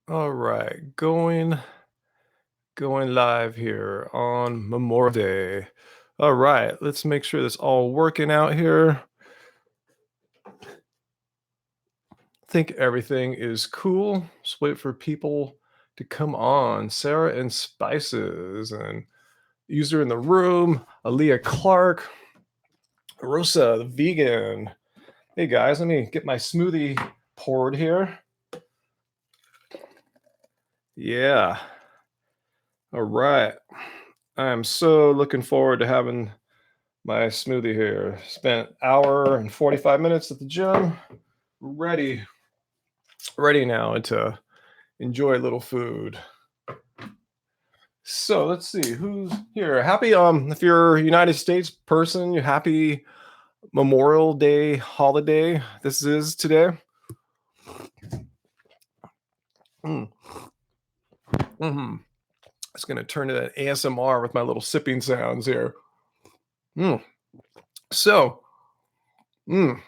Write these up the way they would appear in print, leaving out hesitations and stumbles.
All right, going live here on Memorial Day. All right, let's make sure this all working out here. Think everything is cool. Just wait for people to come on. Sarah and Spices and user in the room, Aaliyah Clark, Rosa the vegan. Hey guys, let me get my smoothie poured here. Yeah. All right. I'm so looking forward to having my smoothie here. Spent hour and 45 minutes at the gym. Ready, ready now to enjoy a little food. So let's see who's here. Happy if you're a United States person, you happy Memorial Day holiday. This is today. Mm. Hmm. It's gonna turn into an ASMR with my little sipping sounds here. Mm. So, mm,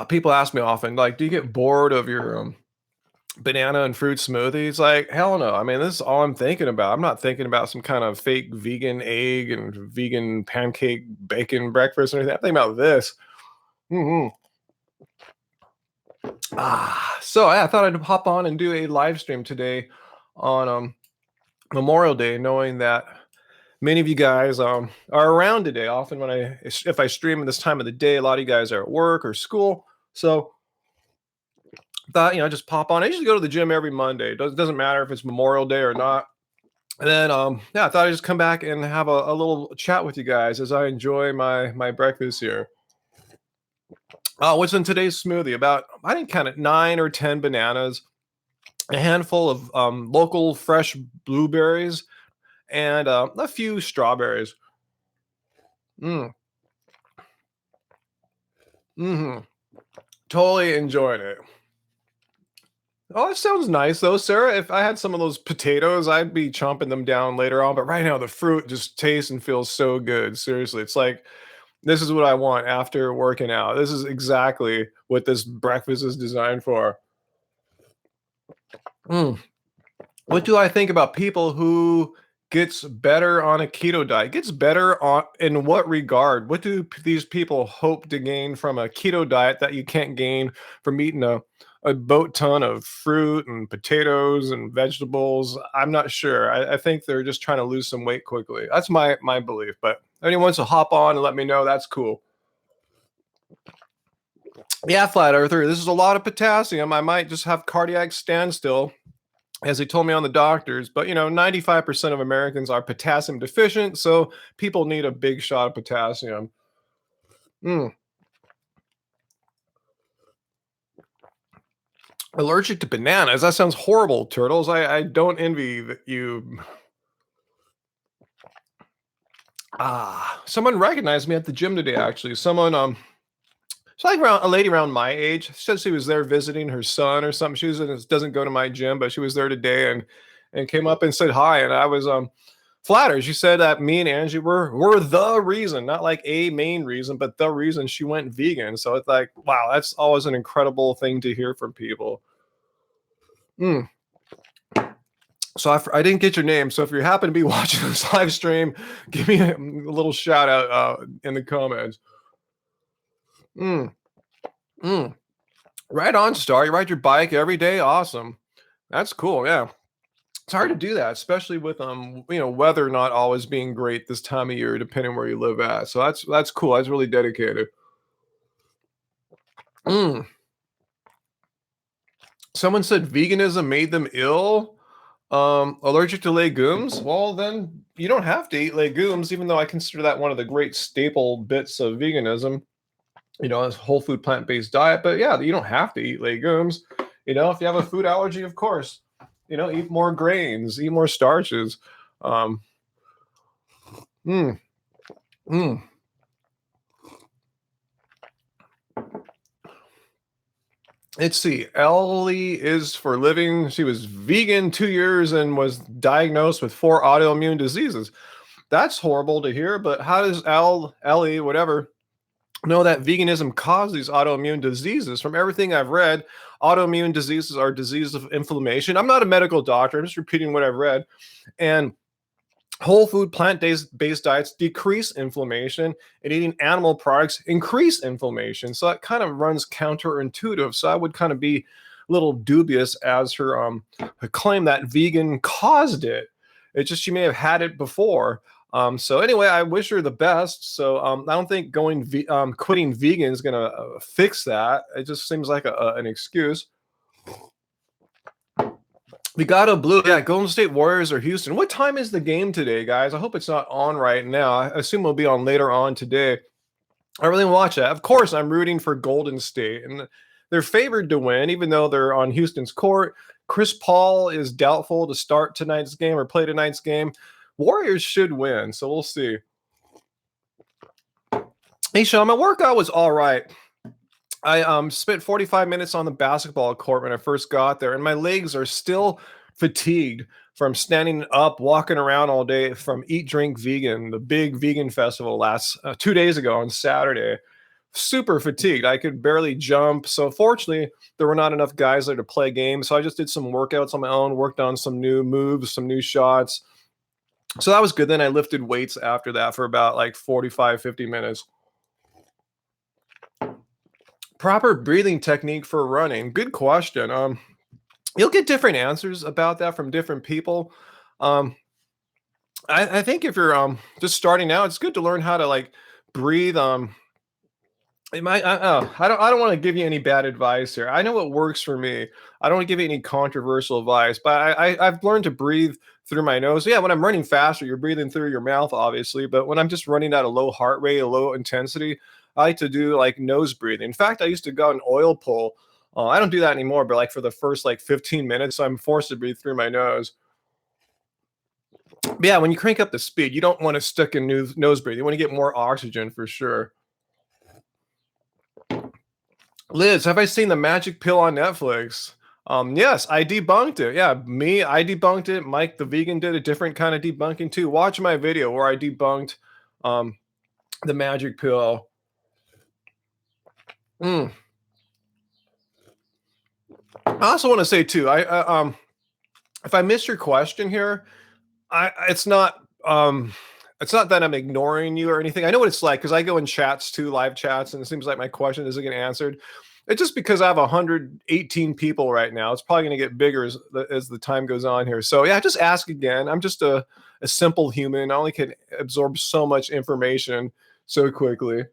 people ask me often, like, do you get bored of your banana and fruit smoothies? Like, hell no. I mean, this is all I'm thinking about. I'm not thinking about some kind of fake vegan egg and vegan pancake bacon breakfast or anything. I'm thinking about this. Hmm. So yeah, I thought I'd hop on and do a live stream today on Memorial Day, knowing that many of you guys are around today. Often when if I stream at this time of the day, a lot of you guys are at work or school. So thought, just pop on. I usually go to the gym every Monday. Doesn't matter if it's Memorial Day or not. And then, yeah, I thought I'd just come back and have a little chat with you guys as I enjoy my breakfast here. What's in today's smoothie? About I think kind of 9 or 10 bananas, a handful of local fresh blueberries, and a few strawberries. Mm, hmm. Totally enjoying it. Oh, it sounds nice though, Sarah. If I had some of those potatoes, I'd be chomping them down later on. But right now, the fruit just tastes and feels so good. Seriously, it's like this is what I want after working out. This is exactly what this breakfast is designed for. Mm. What do I think about people who gets better on a keto diet? Gets better on in what regard? What do these people hope to gain from a keto diet that you can't gain from eating a boat ton of fruit and potatoes and vegetables? I'm not sure. I think they're just trying to lose some weight quickly. That's my belief. But if anyone wants to hop on and let me know, that's cool. Yeah, flat earther. This is a lot of potassium. I might just have cardiac standstill, as they told me on the doctors. But 95% of Americans are potassium deficient, so people need a big shot of potassium. Mm. Allergic to bananas? That sounds horrible, turtles. I don't envy you. Someone recognized me at the gym today. Actually, someone it's like around a lady around my age. She said she was there visiting her son or something. She doesn't go to my gym, but she was there today and came up and said hi. And I was flattered. She said that me and Angie were the reason, not like a main reason, but the reason she went vegan. So it's like, wow, that's always an incredible thing to hear from people. Mm. So I didn't get your name. So if you happen to be watching this live stream, give me a little shout out in the comments. Mm, mm. Right on, Star. You ride your bike every day. Awesome. That's cool. Yeah. It's hard to do that, especially with weather not always being great this time of year, depending where you live at. So that's cool. That's really dedicated. Mm. Someone said veganism made them ill. Allergic to legumes. Well, then you don't have to eat legumes, even though I consider that one of the great staple bits of veganism. As whole food plant based diet. But yeah, you don't have to eat legumes. If you have a food allergy, of course, eat more grains, eat more starches. Um, mm, mm. Let's see. Ellie is for living. She was vegan 2 years and was diagnosed with 4 autoimmune diseases. That's horrible to hear. But how does Ellie, whatever, know that veganism causes autoimmune diseases. From everything I've read, autoimmune diseases are diseases of inflammation. I'm not a medical doctor. I'm just repeating what I've read. And whole food plant-based diets decrease inflammation, and eating animal products increase inflammation. So that kind of runs counterintuitive. So I would kind of be a little dubious as her claim that vegan caused it. It's just she may have had it before. So anyway, I wish her the best. So I don't think quitting vegan is gonna fix that. It just seems like an excuse. We got a blue. Yeah, Golden State Warriors or Houston. What time is the game today, guys? I hope it's not on right now. I assume it'll be on later on today. I really watch that. Of course, I'm rooting for Golden State, and they're favored to win, even though they're on Houston's court. Chris Paul is doubtful to start tonight's game or play tonight's game. Warriors should win, so we'll see. Hey, Sean, my workout was all right. I spent 45 minutes on the basketball court when I first got there, and my legs are still fatigued from standing up, walking around all day from Eat Drink Vegan, the big vegan festival last 2 days ago on Saturday. Super fatigued. I could barely jump. So fortunately, there were not enough guys there to play games. So I just did some workouts on my own, worked on some new moves, some new shots. So that was good. Then I lifted weights after that for about like 45, 50 minutes. Proper breathing technique for running. Good question. You'll get different answers about that from different people. Um, I think if you're just starting out, it's good to learn how to like breathe. It might, I don't want to give you any bad advice here. I know what works for me. I don't want to give you any controversial advice, but I've learned to breathe through my nose. Yeah, when I'm running faster, you're breathing through your mouth, obviously. But when I'm just running at a low heart rate, a low intensity, I like to do like nose breathing. In fact, I used to go and oil pull. I don't do that anymore, but like for the first like 15 minutes, I'm forced to breathe through my nose. But yeah, when you crank up the speed, you don't want to stick in nose breathe. You want to get more oxygen for sure. Liz, have I seen the magic pill on Netflix? Yes, I debunked it. Yeah, I debunked it. Mike the vegan did a different kind of debunking too. Watch my video where I debunked um the magic pill. Mm. I also want to say too, if I missed your question here, I it's not that I'm ignoring you or anything. I know what it's like because I go in chats too, live chats, and it seems like my question isn't getting answered. It's just because I have 118 people right now. It's probably going to get bigger as the time goes on here. So yeah, just ask again. I'm just a simple human. I only can absorb so much information so quickly.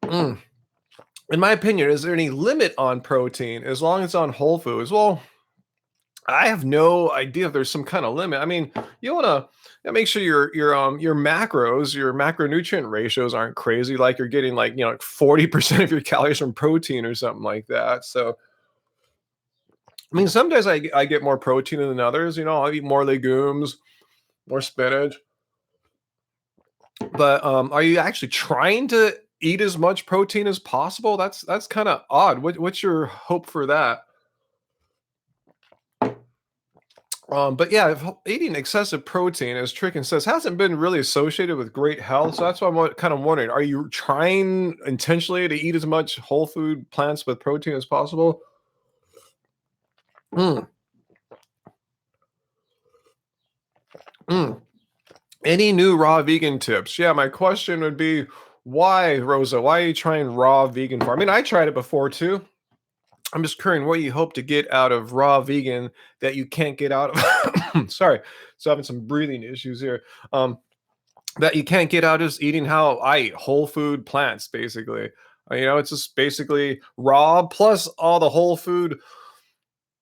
Mm. In my opinion, is there any limit on protein as long as it's on whole foods? Well, I have no idea if there's some kind of limit. I mean, you want to make sure your macros, your macronutrient ratios aren't crazy. Like you're getting like 40% of your calories from protein or something like that. So I mean, some days I get more protein than others. I eat more legumes, more spinach. But are you actually trying to eat as much protein as possible? That's kind of odd. What's your hope for that? But yeah, if eating excessive protein, as Tricken says, hasn't been really associated with great health. So that's why I'm kind of wondering: are you trying intentionally to eat as much whole food plants with protein as possible? Mm, mm. Any new raw vegan tips? Yeah, my question would be, why, Rosa? Why are you trying raw vegan for? I mean, I tried it before too. I'm just curious what you hope to get out of raw vegan that you can't get out of. Sorry, so having some breathing issues here. That you can't get out of just eating how I eat whole food plants, basically. It's just basically raw plus all the whole food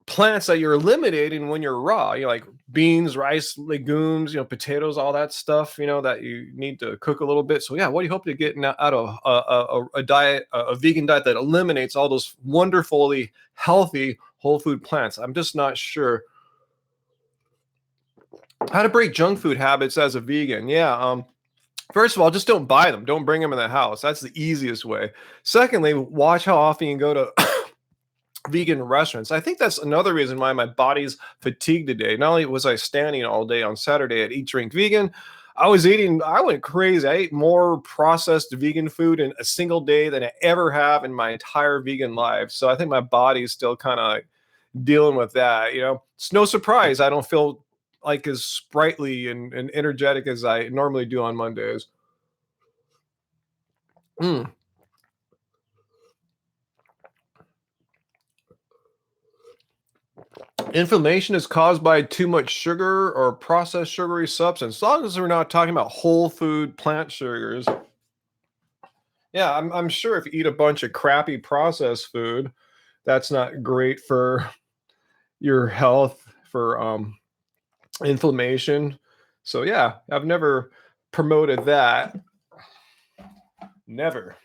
plants that you're eliminating when you're raw. Like beans, rice, legumes, potatoes, all that stuff. That you need to cook a little bit. So yeah, what do you hope to get out of a diet, a vegan diet that eliminates all those wonderfully healthy whole food plants? I'm just not sure. How to break junk food habits as a vegan? Yeah. First of all, just don't buy them. Don't bring them in the house. That's the easiest way. Secondly, watch how often you go to vegan restaurants. I think that's another reason why my body's fatigued today. Not only was I standing all day on Saturday at Eat Drink Vegan, I went crazy. I ate more processed vegan food in a single day than I ever have in my entire vegan life. So I think my body's still kind of dealing with that. It's no surprise I don't feel like as sprightly and energetic as I normally do on Mondays. Mm. Inflammation is caused by too much sugar or processed sugary substance. As long as we're not talking about whole food plant sugars. Yeah, I'm sure if you eat a bunch of crappy processed food, that's not great for your health, for inflammation. So yeah, I've never promoted that. Never.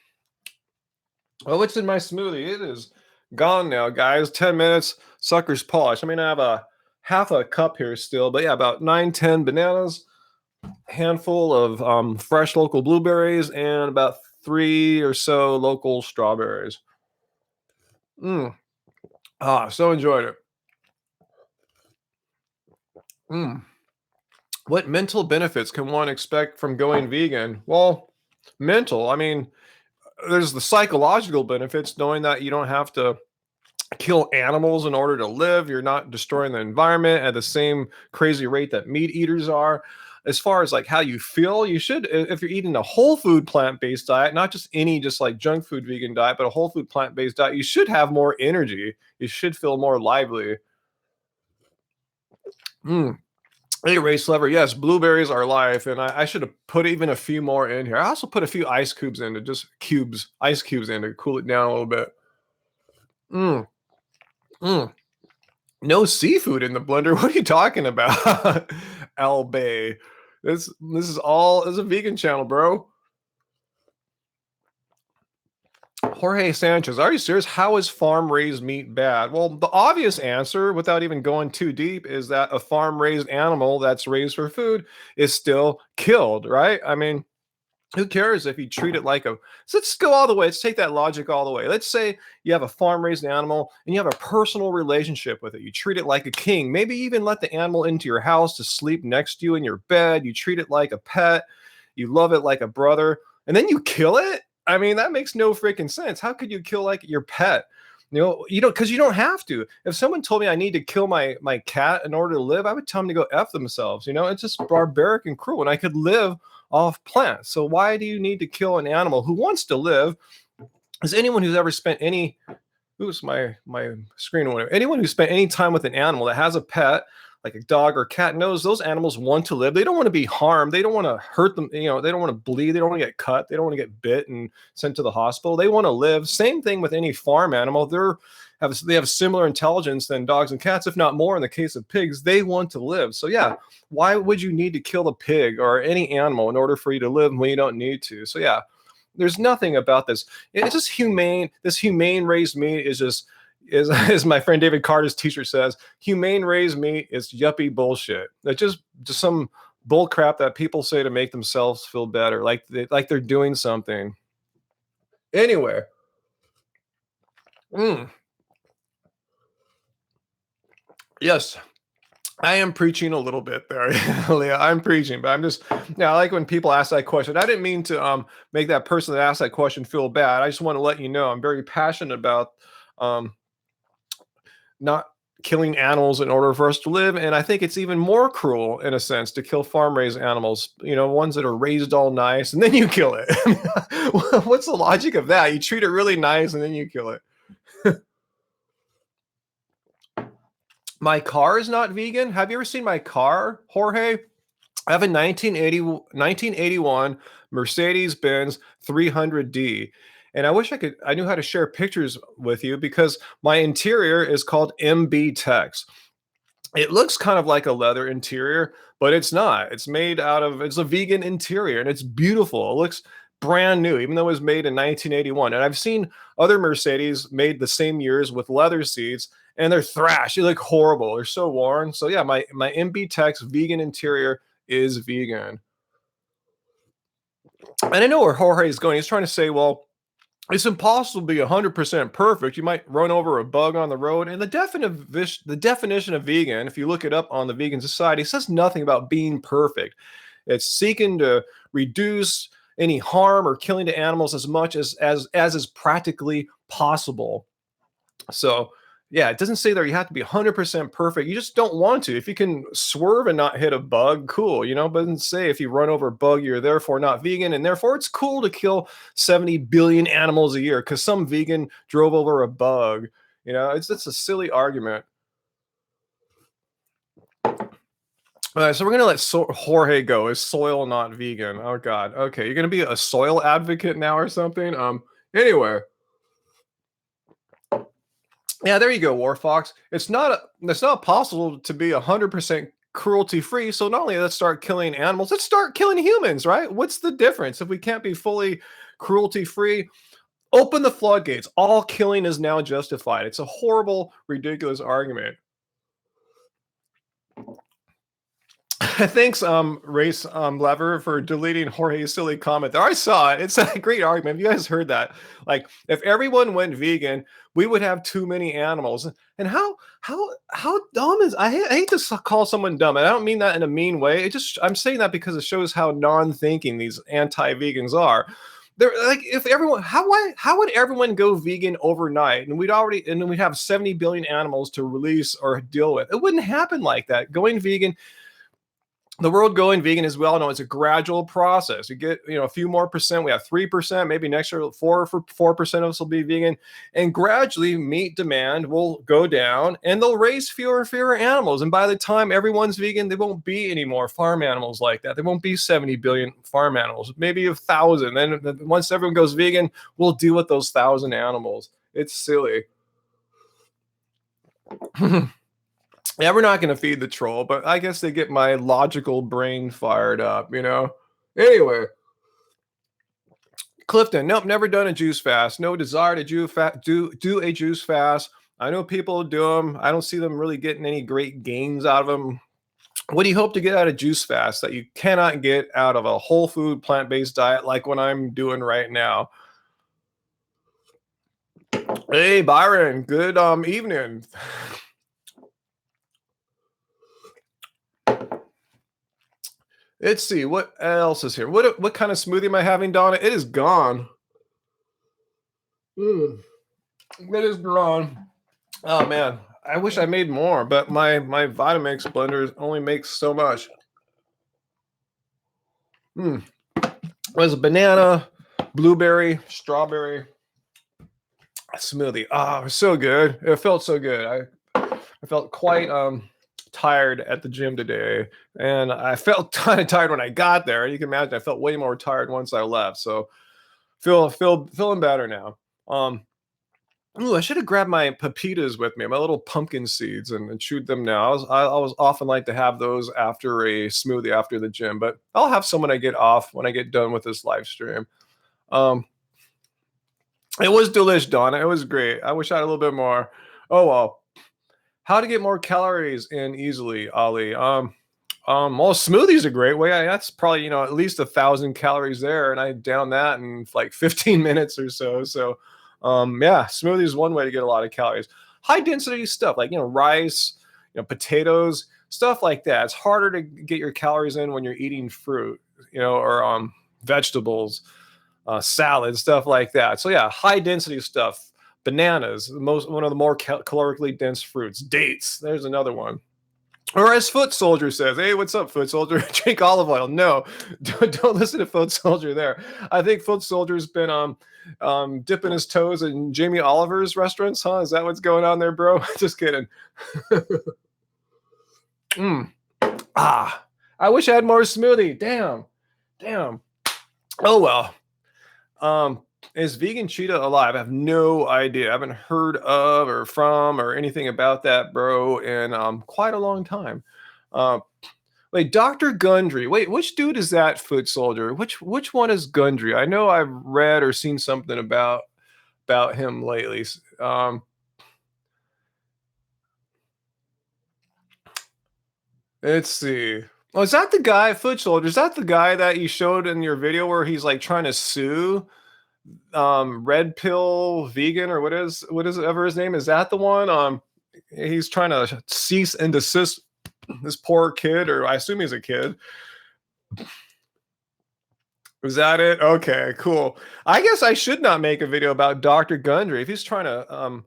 Well, what's in my smoothie? It is gone now, guys. 10 minutes, sucker's polish. I mean, I have a half a cup here still, but yeah, about 9, 10 bananas, handful of fresh local blueberries, and about 3 or so local strawberries. Mm. So enjoyed it. Mm. What mental benefits can one expect from going vegan? Well, mental. I mean, there's the psychological benefits, knowing that you don't have to kill animals in order to live. You're not destroying the environment at the same crazy rate that meat eaters are. As far as like how you feel, you should, if you're eating a whole food plant-based diet, not just any just like junk food vegan diet, but a whole food plant-based diet, you should have more energy. You should feel more lively. Mm. Hey, race lover. Yes, blueberries are life, and I should have put even a few more in here. I also put a few ice cubes in to cool it down a little bit. Mm, mm. No seafood in the blender. What are you talking about? Al Bay. This is a vegan channel, bro. Jorge Sanchez, are you serious? How is farm raised meat bad? Well, the obvious answer, without even going too deep, is that a farm raised animal that's raised for food is still killed, right? I mean, who cares if you treat it like a so let's go all the way. Let's take that logic all the way. Let's say you have a farm raised animal and you have a personal relationship with it. You treat it like a king. Maybe even let the animal into your house to sleep next to you in your bed. You treat it like a pet. You love it like a brother. And then you kill it? I mean, that makes no freaking sense. How could you kill like your pet? You don't because you don't have to. If someone told me I need to kill my cat in order to live, I would tell them to go F themselves. It's just barbaric and cruel. And I could live off plants. So why do you need to kill an animal who wants to live? Is anyone who's ever spent any oops, my screen went. Anyone who spent any time with an animal that has a pet, like a dog or cat, knows those animals want to live. They don't want to be harmed. They don't want to hurt them. They don't want to bleed. They don't want to get cut. They don't want to get bit and sent to the hospital. They want to live. Same thing with any farm animal. They have similar intelligence than dogs and cats, if not more. In the case of pigs, they want to live. So yeah, why would you need to kill a pig or any animal in order for you to live when you don't need to? So yeah, there's nothing about this. It's just humane. This humane raised meat is just is as my friend David Carter's teacher says, humane raised meat is yuppie bullshit. It's just some bull crap that people say to make themselves feel better, like they're doing something. Anyway, yes, I am preaching a little bit there, Leah. I'm preaching, but I'm just I like when people ask that question. I didn't mean to make that person that asked that question feel bad. I just want to let you know I'm very passionate about um not killing animals in order for us to live. And I think it's even more cruel in a sense to kill farm raised animals, ones that are raised all nice and then you kill it. What's the logic of that? You treat it really nice and then you kill it. My car is not vegan. Have you ever seen my car, Jorge? I have a 1981 Mercedes-Benz 300D. And I knew how to share pictures with you because my interior is called MB Tex. It looks kind of like a leather interior, but it's not. It's a vegan interior and it's beautiful. It looks brand new, even though it was made in 1981. And I've seen other Mercedes made the same years with leather seats and they're thrash. They look horrible. They're so worn. So yeah, my MB Tex vegan interior is vegan. And I know where Jorge is going. He's trying to say, well, it's impossible to be 100% perfect. You might run over a bug on the road. And the definition of vegan, if you look it up on the Vegan Society, says nothing about being perfect. It's seeking to reduce any harm or killing to animals as much as is practically possible. So yeah, it doesn't say there you have to be 100% perfect. You just don't want to. If you can swerve and not hit a bug, cool, you know. But it doesn't say if you run over a bug, you're therefore not vegan, and therefore it's cool to kill 70 billion animals a year because some vegan drove over a bug. You know, it's a silly argument. All right, so we're gonna let Jorge go. Is soil not vegan? Oh God. Okay, you're gonna be a soil advocate now or something. Anyway, yeah, there you go, War Fox. It's not possible to be 100% cruelty free. So not only let's start killing animals, let's start killing humans, right? What's the difference if we can't be fully cruelty free? Open the floodgates. All killing is now justified. It's a horrible, ridiculous argument. Thanks, Race Lever, for deleting Jorge's silly comment there. I saw it. It's a great argument. Have you guys heard that? Like, if everyone went vegan, we would have too many animals. And how dumb is I hate to call someone dumb, and I don't mean that in a mean way. I'm saying that because it shows how non-thinking these anti-vegans are. They're like, if everyone, how would everyone go vegan overnight, and then we'd have 70 billion animals to release or deal with? It wouldn't happen like that. Going vegan, the world going vegan, as well, know, it's a gradual process. You get, a few more percent. We have 3%, maybe next year 4% of us will be vegan, and gradually meat demand will go down, and they'll raise fewer and fewer animals. And by the time everyone's vegan, there won't be any more farm animals like that. There won't be 70 billion farm animals, maybe 1,000. Then once everyone goes vegan, we'll deal with those 1,000 animals. It's silly. Yeah, we're not going to feed the troll, but I guess they get my logical brain fired up, Anyway, Clifton, nope, never done a juice fast. No desire to do a juice fast. I know people do them. I don't see them really getting any great gains out of them. What do you hope to get out of juice fast that you cannot get out of a whole food plant-based diet like what I'm doing right now? Hey, Byron, good evening. Let's see what else is here. What kind of smoothie am I having, Donna? It is gone. It is gone. Oh man, I wish I made more, but my Vitamix blender only makes so much. It was a banana, blueberry, strawberry smoothie. Oh, it was so good. It felt so good. I felt quite tired at the gym today, and I felt kind of tired when I got there. You can imagine I felt way more tired once I left. So feeling better now. Ooh, I should have grabbed my pepitas with me, my little pumpkin seeds, and chewed them now. I was often like to have those after a smoothie after the gym, but I'll have some when I get off, when I get done with this live stream. It was delish, Donna. It was great. I wish I had a little bit more. Oh well. How to get more calories in easily, Ali? Well, smoothies are a great way. That's probably at least 1,000 calories there, and I down that in like 15 minutes or so. So, yeah, smoothie is one way to get a lot of calories. High density stuff like rice, potatoes, stuff like that. It's harder to get your calories in when you're eating fruit, or vegetables, salad, stuff like that. So yeah, high density stuff. Bananas, one of the more calorically dense fruits. Dates, there's another one. Or as Foot Soldier says, hey, what's up, Foot Soldier? Drink olive oil. No, don't listen to Foot Soldier there. I think Foot Soldier's been dipping his toes in Jamie Oliver's restaurants, huh? Is that what's going on there, bro? Just kidding. I wish I had more smoothie. Damn. Oh well. Is vegan cheetah alive? I have no idea. I haven't heard of or from or anything about that, bro, in quite a long time. Wait, Dr. Gundry. Wait, which dude is that, Foot Soldier? Which one is Gundry? I know I've read or seen something about him lately. Let's see. Oh, is that the guy, Foot Soldier? Is that the guy that you showed in your video where he's like trying to sue Red Pill Vegan, or what is ever his name? Is that the one? He's trying to cease and desist this poor kid, or I assume he's a kid. Was that it? Okay, cool. I guess I should not make a video about Dr. Gundry. If he's trying to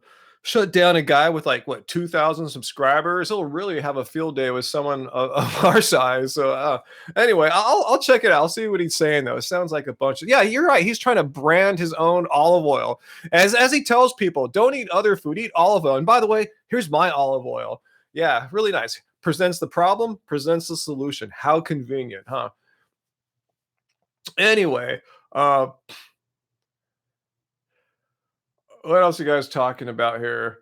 shut down a guy with like what 2,000 subscribers, he'll really have a field day with someone of our size. So anyway, I'll check it out. I'll see what he's saying though. It sounds like a bunch of yeah. You're right. He's trying to brand his own olive oil as he tells people, don't eat other food, eat olive oil. And by the way, here's my olive oil. Yeah, really nice. Presents the problem, presents the solution. How convenient, huh? Anyway, uh, what else you guys talking about here?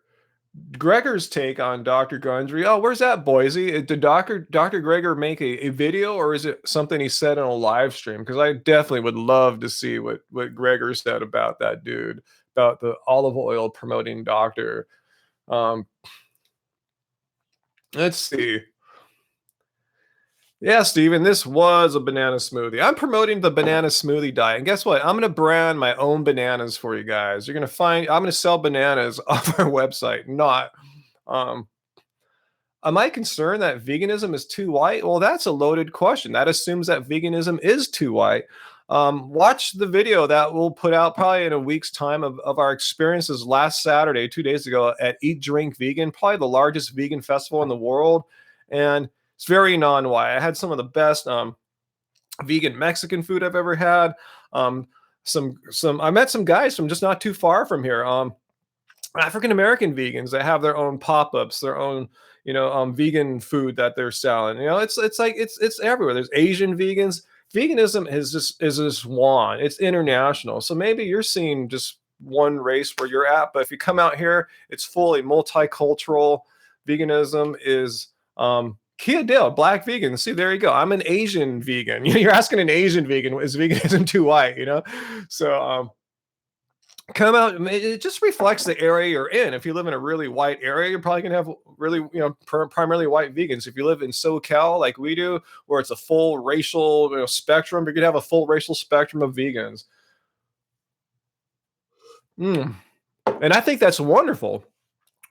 Gregor's take on Dr. Gundry. Oh, where's that, Boise? Did Dr. Gregor make a video, or is it something he said on a live stream? Because I definitely would love to see what Gregor said about that dude, about the olive oil promoting doctor. Um, let's see. Yeah, Steven, this was a banana smoothie. I'm promoting the banana smoothie diet. And guess what? I'm going to brand my own bananas for you guys. You're going to find, I'm going to sell bananas off our website, not. Um, am I concerned that veganism is too white? Well, that's a loaded question. That assumes that veganism is too white. Watch the video that we'll put out probably in a week's time of our experiences last Saturday, 2 days ago at Eat Drink Vegan, probably the largest vegan festival in the world. And it's very non-white. I had some of the best vegan Mexican food I've ever had. Some I met some guys from just not too far from here. African American vegans that have their own pop-ups, their own vegan food that they're selling. It's like it's everywhere. There's Asian vegans. Veganism is this wand. It's international. So maybe you're seeing just one race where you're at, but if you come out here, it's fully multicultural. Veganism is Kia Dale, black vegan. See, there you go. I'm an Asian vegan. You're asking an Asian vegan, is veganism too white? So come out. It just reflects the area you're in. If you live in a really white area, you're probably gonna have really primarily white vegans. If you live in SoCal like we do, where it's a full racial spectrum, you're gonna have a full racial spectrum of vegans. And I think that's wonderful.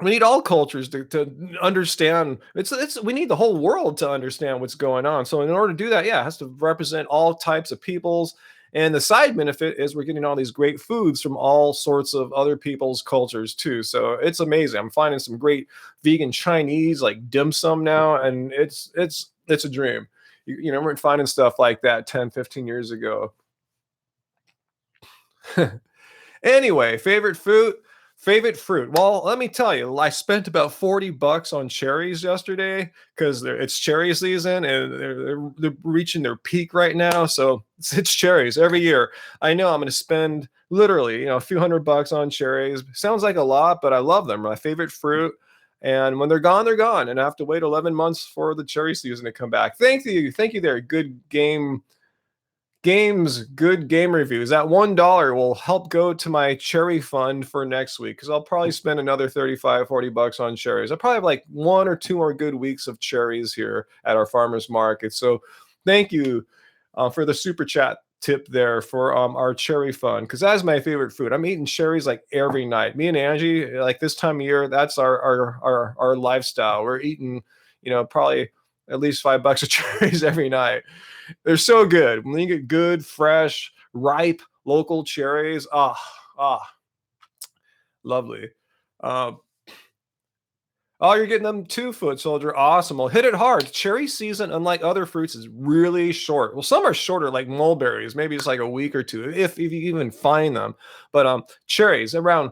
We need all cultures to understand. We need the whole world to understand what's going on. So in order to do that, yeah, it has to represent all types of peoples. And the side benefit is we're getting all these great foods from all sorts of other people's cultures too. So it's amazing. I'm finding some great vegan Chinese like dim sum now, and it's a dream. We're finding stuff like that 10, 15 years ago. Anyway, favorite fruit. Favorite fruit. Well, let me tell you, I spent about $40 on cherries yesterday because it's cherry season and they're reaching their peak right now. So it's cherries every year. I know I'm going to spend literally, a few $100 on cherries. Sounds like a lot, but I love them. My favorite fruit. And when they're gone, they're gone. And I have to wait 11 months for the cherry season to come back. Thank you. Thank you there. Good game reviews. That $1 will help go to my cherry fund for next week because I'll probably spend another 35, $40 on cherries. I probably have like 1 or 2 more good weeks of cherries here at our farmers market. So thank you for the super chat tip there for our cherry fund because that's my favorite food. I'm eating cherries like every night. Me and Angie, like this time of year, that's our lifestyle. We're eating, probably at least $5 of cherries every night. They're so good. When you get good, fresh, ripe, local cherries, lovely. Uh, oh, you're getting them too, Foot Soldier. Awesome. Well, hit it hard. Cherry season, unlike other fruits, is really short. Well, some are shorter, like mulberries. Maybe it's like a week or two, if you even find them. But cherries around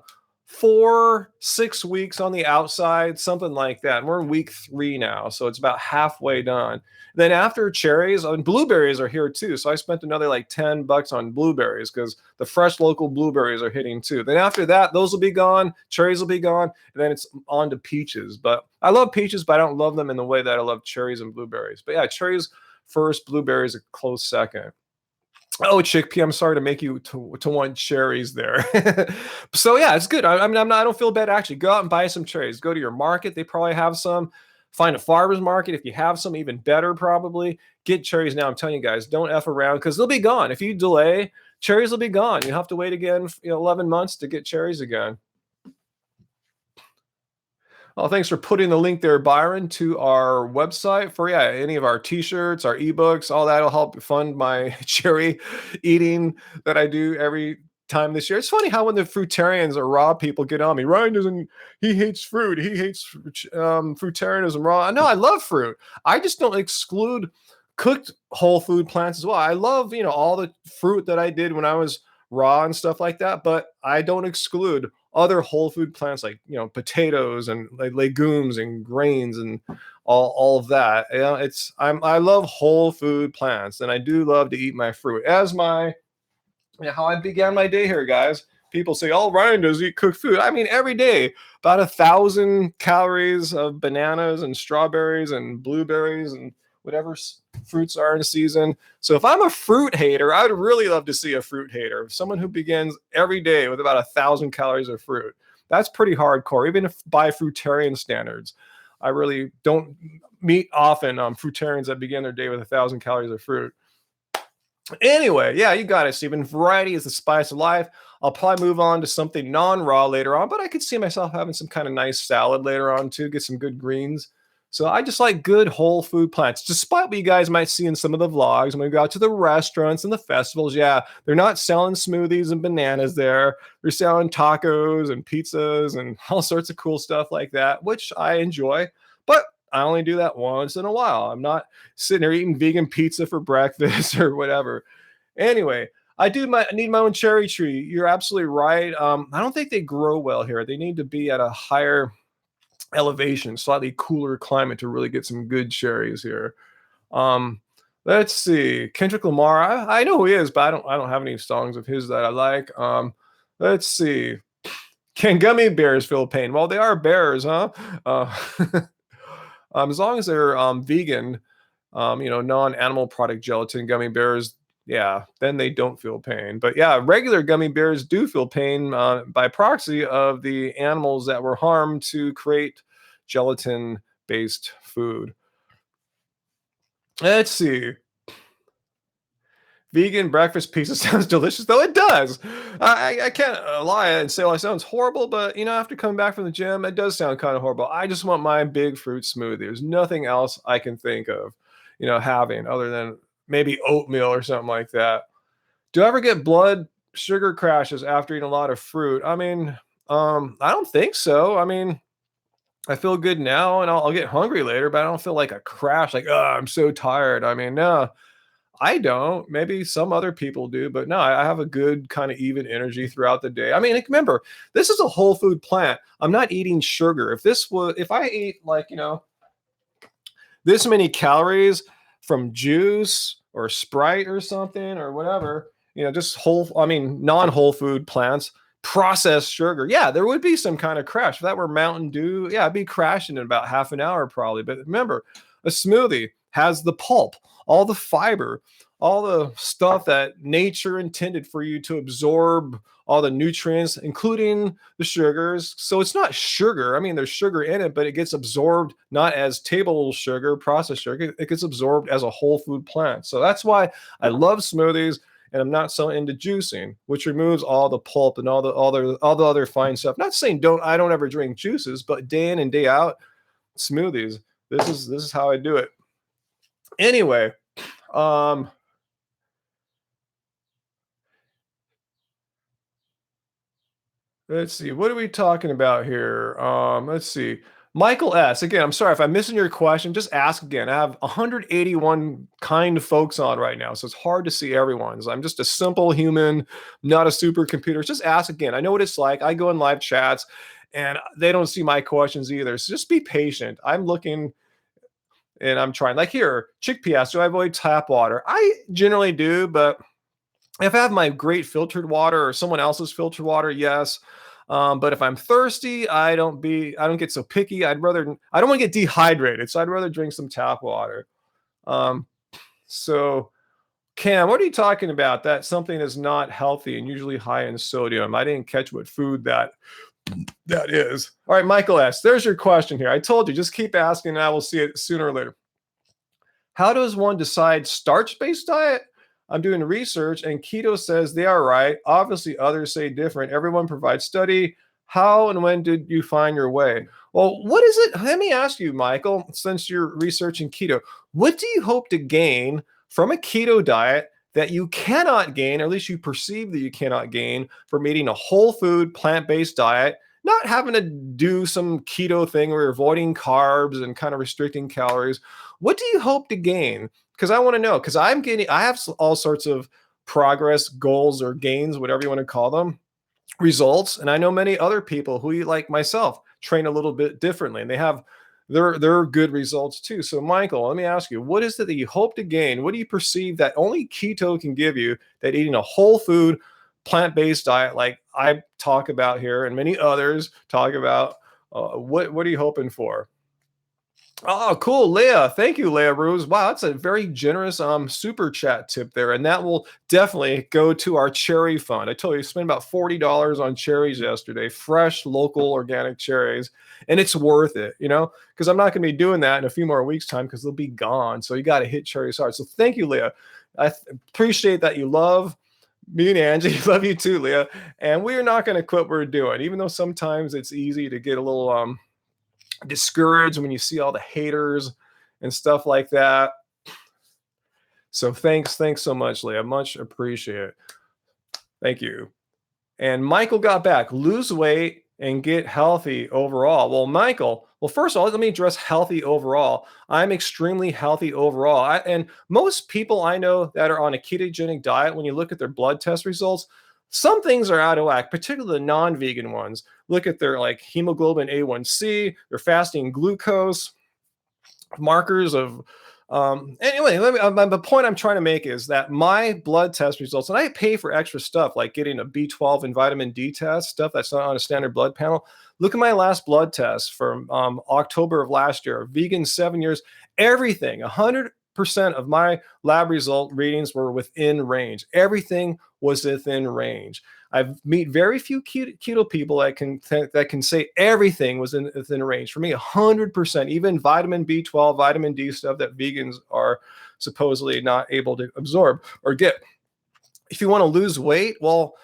4-6 weeks on the outside, something like that. And we're in week 3 now, so it's about halfway done. Then after cherries, and blueberries are here too. So I spent another like $10 on blueberries because the fresh local blueberries are hitting too. Then after that, those will be gone. Cherries will be gone. And then it's on to peaches. But I love peaches, but I don't love them in the way that I love cherries and blueberries. But yeah, cherries first, blueberries a close second. Oh, chickpea! I'm sorry to make you to want cherries there. So yeah, it's good. I don't feel bad actually. Go out and buy some cherries. Go to your market; they probably have some. Find a farmer's market if you have some. Even better, probably get cherries now. I'm telling you guys, don't f around because they'll be gone if you delay. Cherries will be gone. You have to wait again, 11 months to get cherries again. Oh, thanks for putting the link there, Byron, to our website for any of our t-shirts, our ebooks, all that'll help fund my cherry eating that I do every time this year. It's funny how when the fruitarians or raw people get on me, Ryan doesn't, he hates fruit, he hates fruitarianism raw. No, I love fruit. I just don't exclude cooked whole food plants as well. I love, all the fruit that I did when I was raw and stuff like that, but I don't exclude other whole food plants like potatoes and like legumes and grains and all of that. I love whole food plants, and I do love to eat my fruit as my how I began my day here, guys. People say, "Oh, Ryan does eat cooked food." I mean, every day, about 1,000 calories of bananas and strawberries and blueberries and whatever fruits are in season. So if I'm a fruit hater, I would really love to see a fruit hater, someone who begins every day with about 1,000 calories of fruit. That's pretty hardcore, even if by fruitarian standards. I really don't meet often fruitarians that begin their day with 1,000 calories of fruit. Anyway, yeah, you got it, Stephen. Variety is the spice of life. I'll probably move on to something non-raw later on, but I could see myself having some kind of nice salad later on too, get some good greens. So I just like good whole food plants, despite what you guys might see in some of the vlogs. When we go out to the restaurants and the festivals, yeah, they're not selling smoothies and bananas there. They're selling tacos and pizzas and all sorts of cool stuff like that, which I enjoy. But I only do that once in a while. I'm not sitting there eating vegan pizza for breakfast or whatever. Anyway, need my own cherry tree. You're absolutely right. I don't think they grow well here. They need to be at a higher elevation, slightly cooler climate to really get some good cherries here. Um, let's see. Kendrick Lamar. I know who he is, but I don't have any songs of his that I like. Let's see. Can gummy bears feel pain? Well, they are bears, huh? As long as they're vegan, non-animal product gelatin gummy bears, yeah, then they don't feel pain. But yeah, regular gummy bears do feel pain by proxy of the animals that were harmed to create gelatin-based food. Let's see. Vegan breakfast pizza sounds delicious, though it does. I can't lie and say, well, it sounds horrible, but after coming back from the gym, it does sound kind of horrible. I just want my big fruit smoothie. There's nothing else I can think of, having other than maybe oatmeal or something like that. Do I ever get blood sugar crashes after eating a lot of fruit? I mean, I don't think so. I mean, I feel good now, and I'll get hungry later, but I don't feel like a crash. Like, oh, I'm so tired. I mean, no. I don't. Maybe some other people do, but no, I have a good kind of even energy throughout the day. I mean, like, remember, this is a whole food plant. I'm not eating sugar. If I ate like, this many calories from juice or Sprite or something or whatever, just non-whole food plants, processed sugar. Yeah, there would be some kind of crash. If that were Mountain Dew, yeah, I'd be crashing in about half an hour probably. But remember, a smoothie has the pulp, all the fiber, all the stuff that nature intended for you to absorb, all the nutrients, including the sugars. So it's not sugar. I mean, there's sugar in it, but it gets absorbed not as table sugar, processed sugar. It gets absorbed as a whole food plant. So that's why I love smoothies, and I'm not so into juicing, which removes all the pulp and all the other fine stuff. Not saying I don't ever drink juices, but day in and day out, smoothies. This is how I do it. Anyway, let's see. What are we talking about here? Let's see. Michael S. Again, I'm sorry if I'm missing your question. Just ask again. I have 181 kind folks on right now, so it's hard to see everyone's. I'm just a simple human, not a supercomputer. Just ask again. I know what it's like. I go in live chats, and they don't see my questions either. So just be patient. I'm looking, and I'm trying. Like here, chickpea asks, do I avoid tap water? I generally do, but if I have my great filtered water or someone else's filtered water, yes. But if I'm thirsty, I don't get so picky. I don't want to get dehydrated, so I'd rather drink some tap water. So Cam, what are you talking about? That something is not healthy and usually high in sodium. I didn't catch what food that is. All right, Michael S. There's your question here. I told you, just keep asking and I will see it sooner or later. How does one decide starch-based diet? I'm doing research and keto says they are right. Obviously, others say different. Everyone provides study. How and when did you find your way? Well, what is it? Let me ask you, Michael, since you're researching keto, what do you hope to gain from a keto diet that you cannot gain, or at least you perceive that you cannot gain from eating a whole food, plant-based diet, not having to do some keto thing where you're avoiding carbs and kind of restricting calories? What do you hope to gain? Because I want to know, because I have all sorts of progress goals or gains, whatever you want to call them, results, and I know many other people who, like myself, train a little bit differently, and they have their good results too. So Michael, let me ask you, what is it that you hope to gain? What do you perceive that only keto can give you that eating a whole food, plant-based diet like I talk about here and many others talk about? What are you hoping for? Oh, cool, Leah. Thank you, Leah Ruse. Wow, that's a very generous super chat tip there, and that will definitely go to our cherry fund. I told you, I spent about $40 on cherries yesterday, fresh, local, organic cherries, and it's worth it, because I'm not going to be doing that in a few more weeks' time because they'll be gone. So you got to hit cherries hard. So thank you, Leah. Appreciate that you love me and Angie. Love you too, Leah. And we are not going to quit what we're doing, even though sometimes it's easy to get a little discouraged when you see all the haters and stuff like that. So thanks so much, Leah. Much appreciate. Thank you. And Michael got back. Lose weight and get healthy overall. Well, Michael, first of all, let me address healthy overall. I'm extremely healthy overall. And most people I know that are on a ketogenic diet, when you look at their blood test results, some things are out of whack, particularly the non-vegan ones. Look at their like hemoglobin A1C, their fasting glucose markers of anyway, the point I'm trying to make is that my blood test results, and I pay for extra stuff like getting a B12 and vitamin D test, stuff that's not on a standard blood panel. Look at my last blood test from October of last year, vegan 7 years, everything, 100% of my lab result readings were within range. Everything was within range. I've meet very few keto people that can say everything was within range. For me, 100%, even vitamin B12, vitamin D stuff that vegans are supposedly not able to absorb or get. If you want to lose weight, well,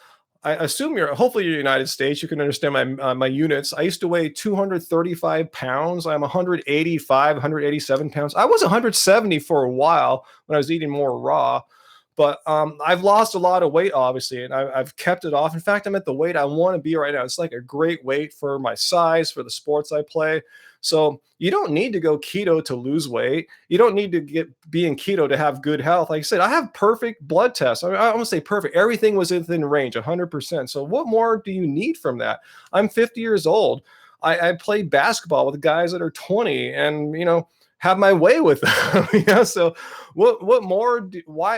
I assume hopefully you're United States. You can understand my units. I used to weigh 235 pounds. I'm 185, 187 pounds. I was 170 for a while when I was eating more raw. But I've lost a lot of weight, obviously, and I've kept it off. In fact, I'm at the weight I want to be right now. It's like a great weight for my size, for the sports I play. So you don't need to go keto to lose weight. You don't need to be in keto to have good health. Like I said, I have perfect blood tests. I want to say perfect. Everything was within range, 100%. So what more do you need from that? I'm 50 years old. I play basketball with guys that are 20, and have my way with them. So what more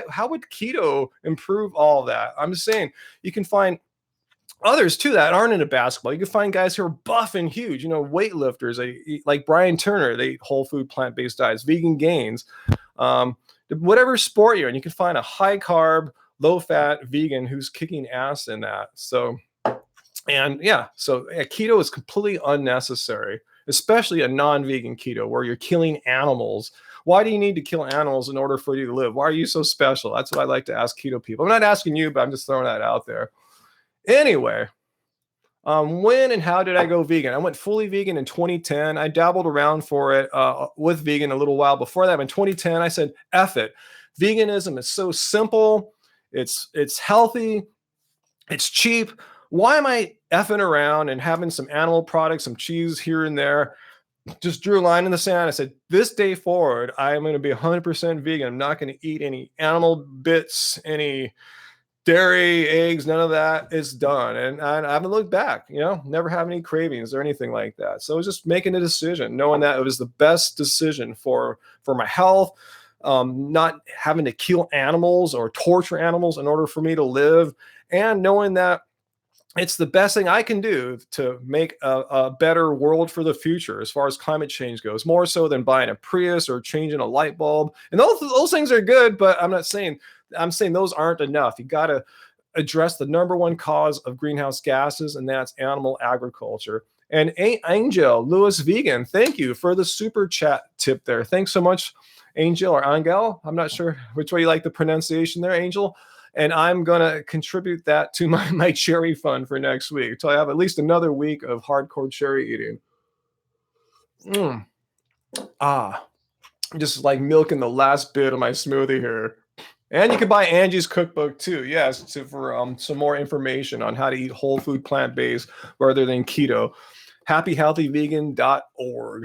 how would keto improve all of that? I'm just saying, you can find others too that aren't into basketball. You can find guys who are buff and huge, weightlifters. They eat, like Brian Turner, they eat whole food, plant-based diets, vegan gains, whatever sport you're in. You can find a high carb, low fat vegan who's kicking ass in that. So keto is completely unnecessary, especially a non-vegan keto where you're killing animals. Why do you need to kill animals in order for you to live? Why are you so special? That's what I like to ask keto people. I'm not asking you, but I'm just throwing that out there. Anyway, when and how did I go vegan? I went fully vegan in 2010. I dabbled around for it with vegan a little while before that. In 2010, I said, F it. Veganism is so simple. It's healthy. It's cheap. Why am I effing around and having some animal products, some cheese here and there? Just drew a line in the sand. I said, this day forward, I'm going to be 100% vegan. I'm not going to eat any animal bits, any dairy, eggs, none of that. It's done. And I haven't looked back, never have any cravings or anything like that. So I was just making a decision, knowing that it was the best decision for my health, not having to kill animals or torture animals in order for me to live, and knowing that it's the best thing I can do to make a better world for the future as far as climate change goes, more so than buying a Prius or changing a light bulb. And those things are good, but I'm saying those aren't enough. You got to address the number one cause of greenhouse gases, and that's animal agriculture. And Angel Lewis Vegan, thank you for the super chat tip there. Thanks so much, Angel or Angel. I'm not sure which way you like the pronunciation there, Angel. And I'm going to contribute that to my cherry fund for next week. So I have at least another week of hardcore cherry eating. Mm. Ah, just like milking the last bit of my smoothie here. And you can buy Angie's cookbook too. Yes, for some more information on how to eat whole food plant based rather than keto. Happyhealthyvegan.org.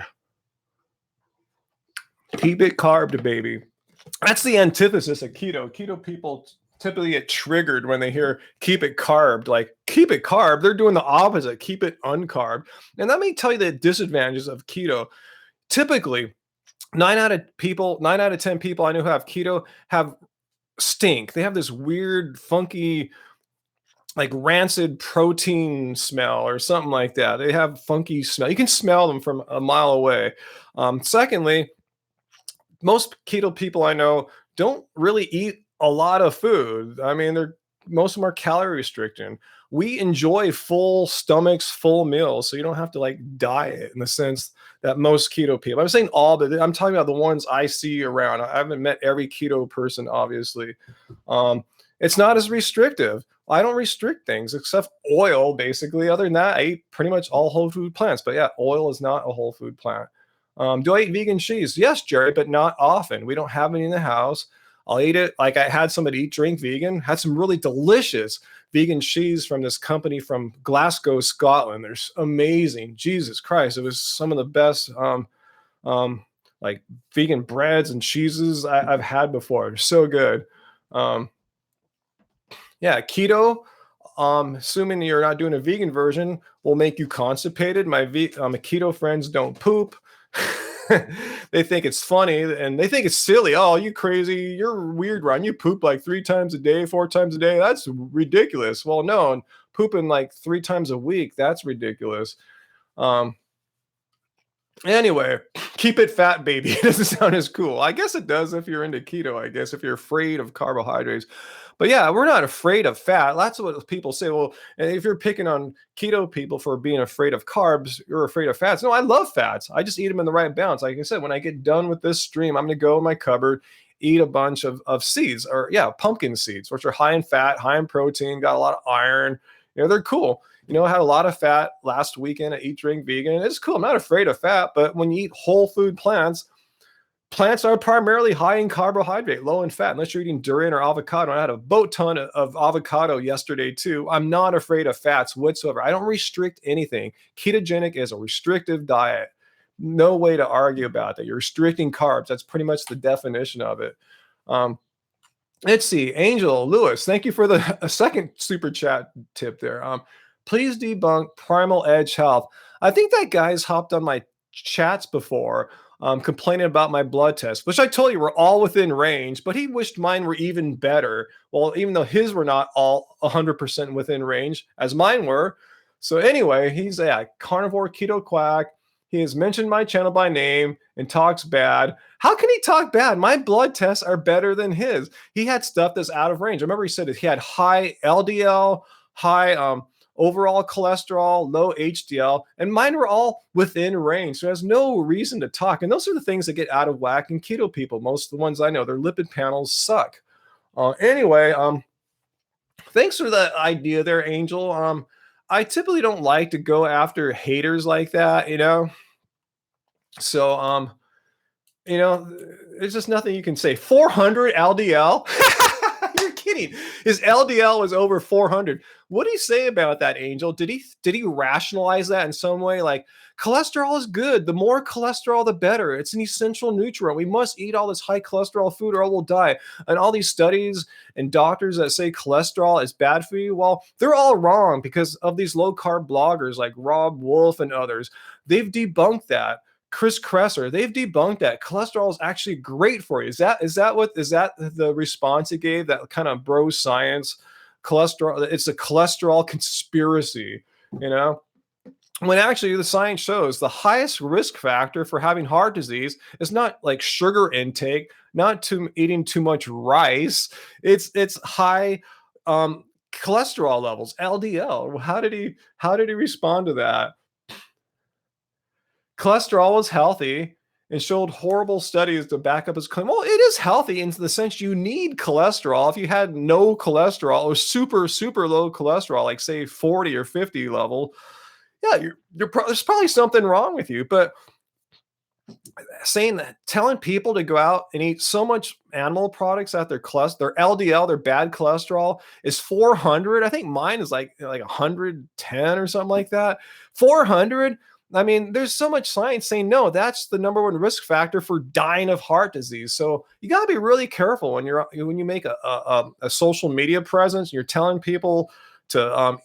Keep it carbed, baby. That's the antithesis of keto. Keto people typically get triggered when they hear keep it carbed. Like, keep it carb. They're doing the opposite, keep it uncarb. And let me tell you the disadvantages of keto. Typically, 9 out of 10 people I know who have keto have stink. They have this weird, funky, like rancid protein smell or something like that. They have funky smell. You can smell them from a mile away. Secondly, most keto people I know don't really eat a lot of food. I mean, most of them are calorie restricting. We enjoy full stomachs, full meals, so you don't have to like diet in the sense that most keto people. I'm saying all, but I'm talking about the ones I see around. I haven't met every keto person, obviously. It's not as restrictive. I don't restrict things except oil, basically. Other than that, I eat pretty much all whole food plants. But yeah, oil is not a whole food plant. Do I eat vegan cheese? Yes, Jerry, but not often. We don't have any in the house. I'll eat it. Like I had somebody eat drink vegan, had some really delicious vegan cheese from this company from Glasgow, Scotland. They're amazing. Jesus Christ. It was some of the best like vegan breads and cheeses I've had before. They're so good. Um, yeah, keto, assuming you're not doing a vegan version, will make you constipated. My keto friends don't poop. They think it's funny and they think it's silly. Oh, you crazy. You're weird, Ron. You poop like 3 times a day, 4 times a day. That's ridiculous. Well, no, and pooping like 3 times a week, that's ridiculous. Um, Anyway, keep it fat, baby. It doesn't sound as cool. I guess it does if you're into keto, I guess, if you're afraid of carbohydrates. But yeah, we're not afraid of fat. That's what people say. Well, and if you're picking on keto people for being afraid of carbs, you're afraid of fats. No, I love fats. I just eat them in the right balance. Like I said, when I get done with this stream, I'm going to go in my cupboard, eat a bunch of seeds or, yeah, pumpkin seeds, which are high in fat, high in protein, got a lot of iron. They're cool. I had a lot of fat last weekend at Eat Drink Vegan. It's cool. I'm not afraid of fat, but when you eat whole food plants, plants are primarily high in carbohydrate, low in fat, unless you're eating durian or avocado. I had a boat ton of avocado yesterday too. I'm not afraid of fats whatsoever. I don't restrict anything. Ketogenic is a restrictive diet. No way to argue about that. You're restricting carbs. That's pretty much the definition of it. Let's see. Angel Lewis, thank you for the second super chat tip there. Please debunk Primal Edge Health. I think that guy's hopped on my chats before, complaining about my blood test, which I told you were all within range, but he wished mine were even better. Well, even though his were not all 100% within range, as mine were. So anyway, he's a carnivore keto quack. He has mentioned my channel by name and talks bad. How can he talk bad? My blood tests are better than his. He had stuff that's out of range. I remember he said he had high LDL, high overall cholesterol, low HDL, and mine were all within range. So there's no reason to talk. And those are the things that get out of whack in keto people. Most of the ones I know, their lipid panels suck. Anyway, thanks for the idea there, Angel. I typically don't like to go after haters like that, So, there's just nothing you can say. 400 LDL? You're kidding. His LDL was over 400. What did he say about that, Angel? Did he rationalize that in some way? Like, cholesterol is good. The more cholesterol, the better. It's an essential nutrient. We must eat all this high cholesterol food or we'll die. And all these studies and doctors that say cholesterol is bad for you, well, they're all wrong because of these low carb bloggers like Rob Wolf and others. They've debunked that. Chris Kresser, they've debunked that cholesterol is actually great for you. Is that the response he gave? That kind of bro science cholesterol? It's a cholesterol conspiracy, when actually the science shows the highest risk factor for having heart disease is not like sugar intake, not eating too much rice. It's high cholesterol levels, LDL. How did he respond to that? Cholesterol was healthy and showed horrible studies to back up his claim. Well, it is healthy in the sense you need cholesterol. If you had no cholesterol or super, super low cholesterol, like say 40 or 50 level, yeah, there's probably something wrong with you. But saying that, telling people to go out and eat so much animal products that their LDL, their bad cholesterol is 400. I think mine is like 110 or something like that. 400. I mean, there's so much science saying no, that's the number one risk factor for dying of heart disease. So you got to be really careful when you make a social media presence. You're telling people to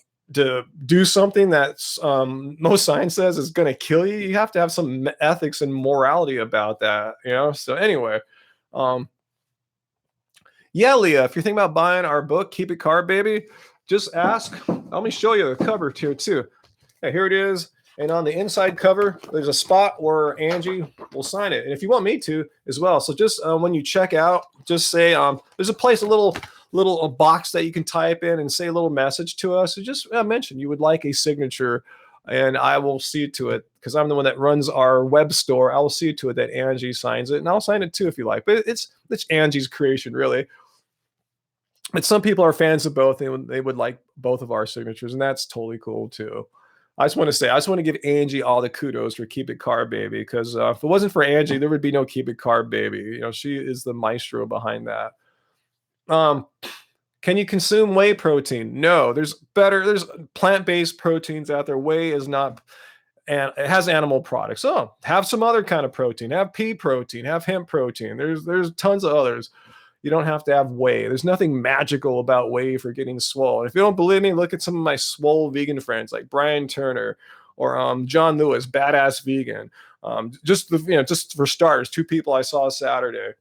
do something that's most science says is going to kill you. You have to have some ethics and morality about that, you know. So anyway, um, yeah, Leah, if you're thinking about buying our book, Keep It Carb Baby, just ask. Let me show you the cover here too. Okay, here it is. And on the inside cover, there's a spot where Angie will sign it. And if you want me to as well. So just when you check out, just say, there's a place, a little box that you can type in and say a little message to us. So just mention you would like a signature, and I will see to it, because I'm the one that runs our web store. I will see to it that Angie signs it, and I'll sign it too if you like. But it's Angie's creation, really. But some people are fans of both. They would like both of our signatures, and that's totally cool too. I just want to give Angie all the kudos for Keep It Carb Baby, because if it wasn't for Angie, there would be no Keep It Carb Baby. You know, she is the maestro behind that. Can you consume whey protein? No, there's plant-based proteins out there. Whey is not, and it has animal products. So have some other kind of protein. Have pea protein, have hemp protein. There's tons of others. You don't have to have whey. There's nothing magical about whey for getting swole. And if you don't believe me, look at some of my swole vegan friends like Brian Turner or John Lewis, badass vegan. Just for starters, 2 people I saw Saturday.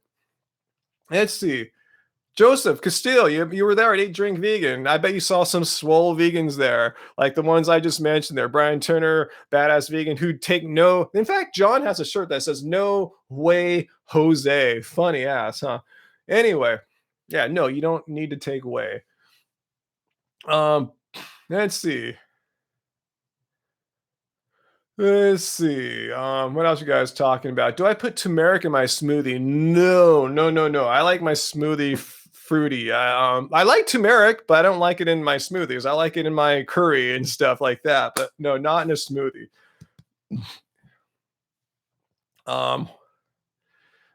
Let's see. Joseph Castile, you were there at Eat Drink Vegan. I bet you saw some swole vegans there, like the ones I just mentioned there. Brian Turner, badass vegan, who take no. In fact, John has a shirt that says "No Way Jose." Funny ass, huh? Anyway, yeah, no, you don't need to take whey. Let's see. Let's see. What else you guys talking about? Do I put turmeric in my smoothie? No, no, no, no. I like my smoothie fruity. I like turmeric, but I don't like it in my smoothies. I like it in my curry and stuff like that. But no, not in a smoothie.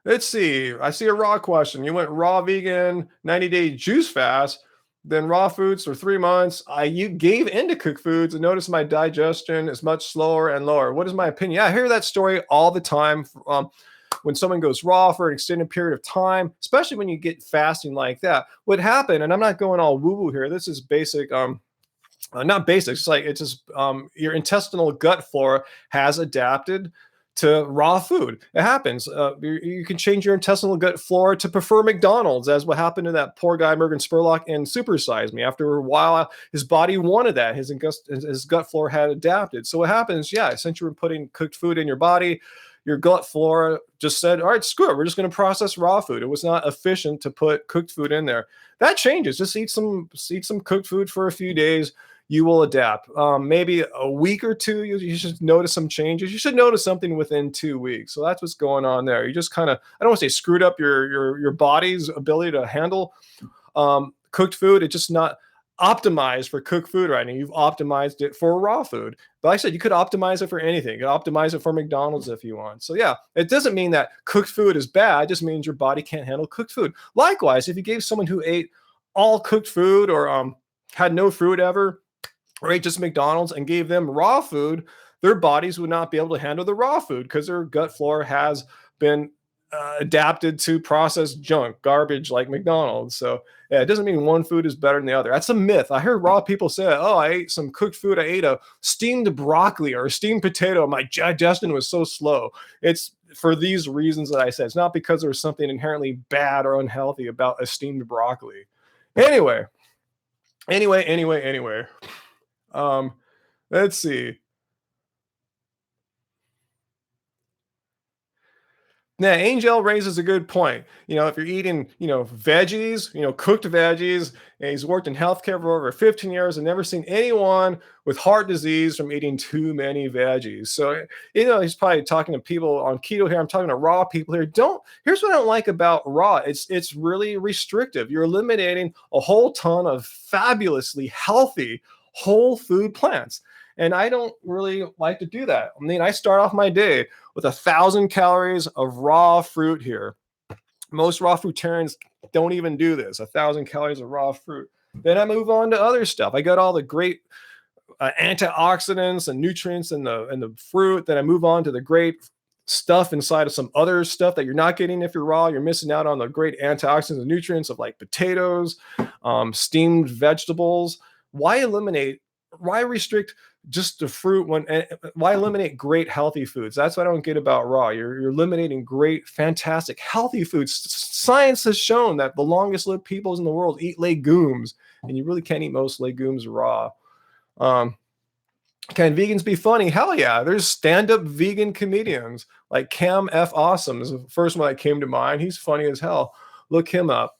Let's see. I see a raw question. You went raw vegan, 90-day juice fast, then raw foods for 3 months. You gave into cooked foods and noticed my digestion is much slower and lower. What is my opinion? Yeah, I hear that story all the time. When someone goes raw for an extended period of time, especially when you get fasting like that, what happened, and I'm not going all woo-woo here. This is basic, not basic. It's just your intestinal gut flora has adapted to raw food. It happens. You can change your intestinal gut flora to prefer McDonald's, as what happened to that poor guy Morgan Spurlock in Super Size Me. After a while, his body wanted that. His gut flora had adapted. So what happens? Yeah, since you were putting cooked food in your body, your gut flora just said, all right, screw it. We're just going to process raw food. It was not efficient to put cooked food in there. That changes. Just eat some cooked food for a few days. You will adapt. Maybe a week or two, you should notice some changes. You should notice something within 2 weeks. So that's what's going on there. You just kind of, I don't want to say screwed up your body's ability to handle cooked food. It's just not optimized for cooked food right now. You've optimized it for raw food. But like I said, you could optimize it for anything. You could optimize it for McDonald's if you want. So yeah, it doesn't mean that cooked food is bad. It just means your body can't handle cooked food. Likewise, if you gave someone who ate all cooked food or had no fruit ever, or ate just McDonald's and gave them raw food, their bodies would not be able to handle the raw food because their gut flora has been adapted to processed junk, garbage like McDonald's. So yeah, it doesn't mean one food is better than the other. That's a myth. I heard raw people say, oh, I ate some cooked food. I ate a steamed broccoli or a steamed potato. My digestion was so slow. It's for these reasons that I said. It's not because there's something inherently bad or unhealthy about a steamed broccoli. Anyway. Let's see. Now, Angel raises a good point. If you're eating, veggies, cooked veggies, and he's worked in healthcare for over 15 years and never seen anyone with heart disease from eating too many veggies. So, he's probably talking to people on keto here. I'm talking to raw people here. Here's what I don't like about raw. It's really restrictive. You're eliminating a whole ton of fabulously healthy whole food plants. And I don't really like to do that. I mean, I start off my day with 1,000 calories of raw fruit here. Most raw fruitarians don't even do this, 1,000 calories of raw fruit. Then I move on to other stuff. I got all the great antioxidants and nutrients in the fruit. Then I move on to the great stuff inside of some other stuff that you're not getting if you're raw. You're missing out on the great antioxidants and nutrients of like potatoes, steamed vegetables. Why restrict just the fruit why eliminate great healthy foods? That's what I don't get about raw. You're eliminating great, fantastic, healthy foods. Science has shown that the longest lived peoples in the world eat legumes, and you really can't eat most legumes raw. Can vegans be funny? Hell yeah. There's stand-up vegan comedians like Cam F. Awesome is the first one that came to mind. He's funny as hell. Look him up.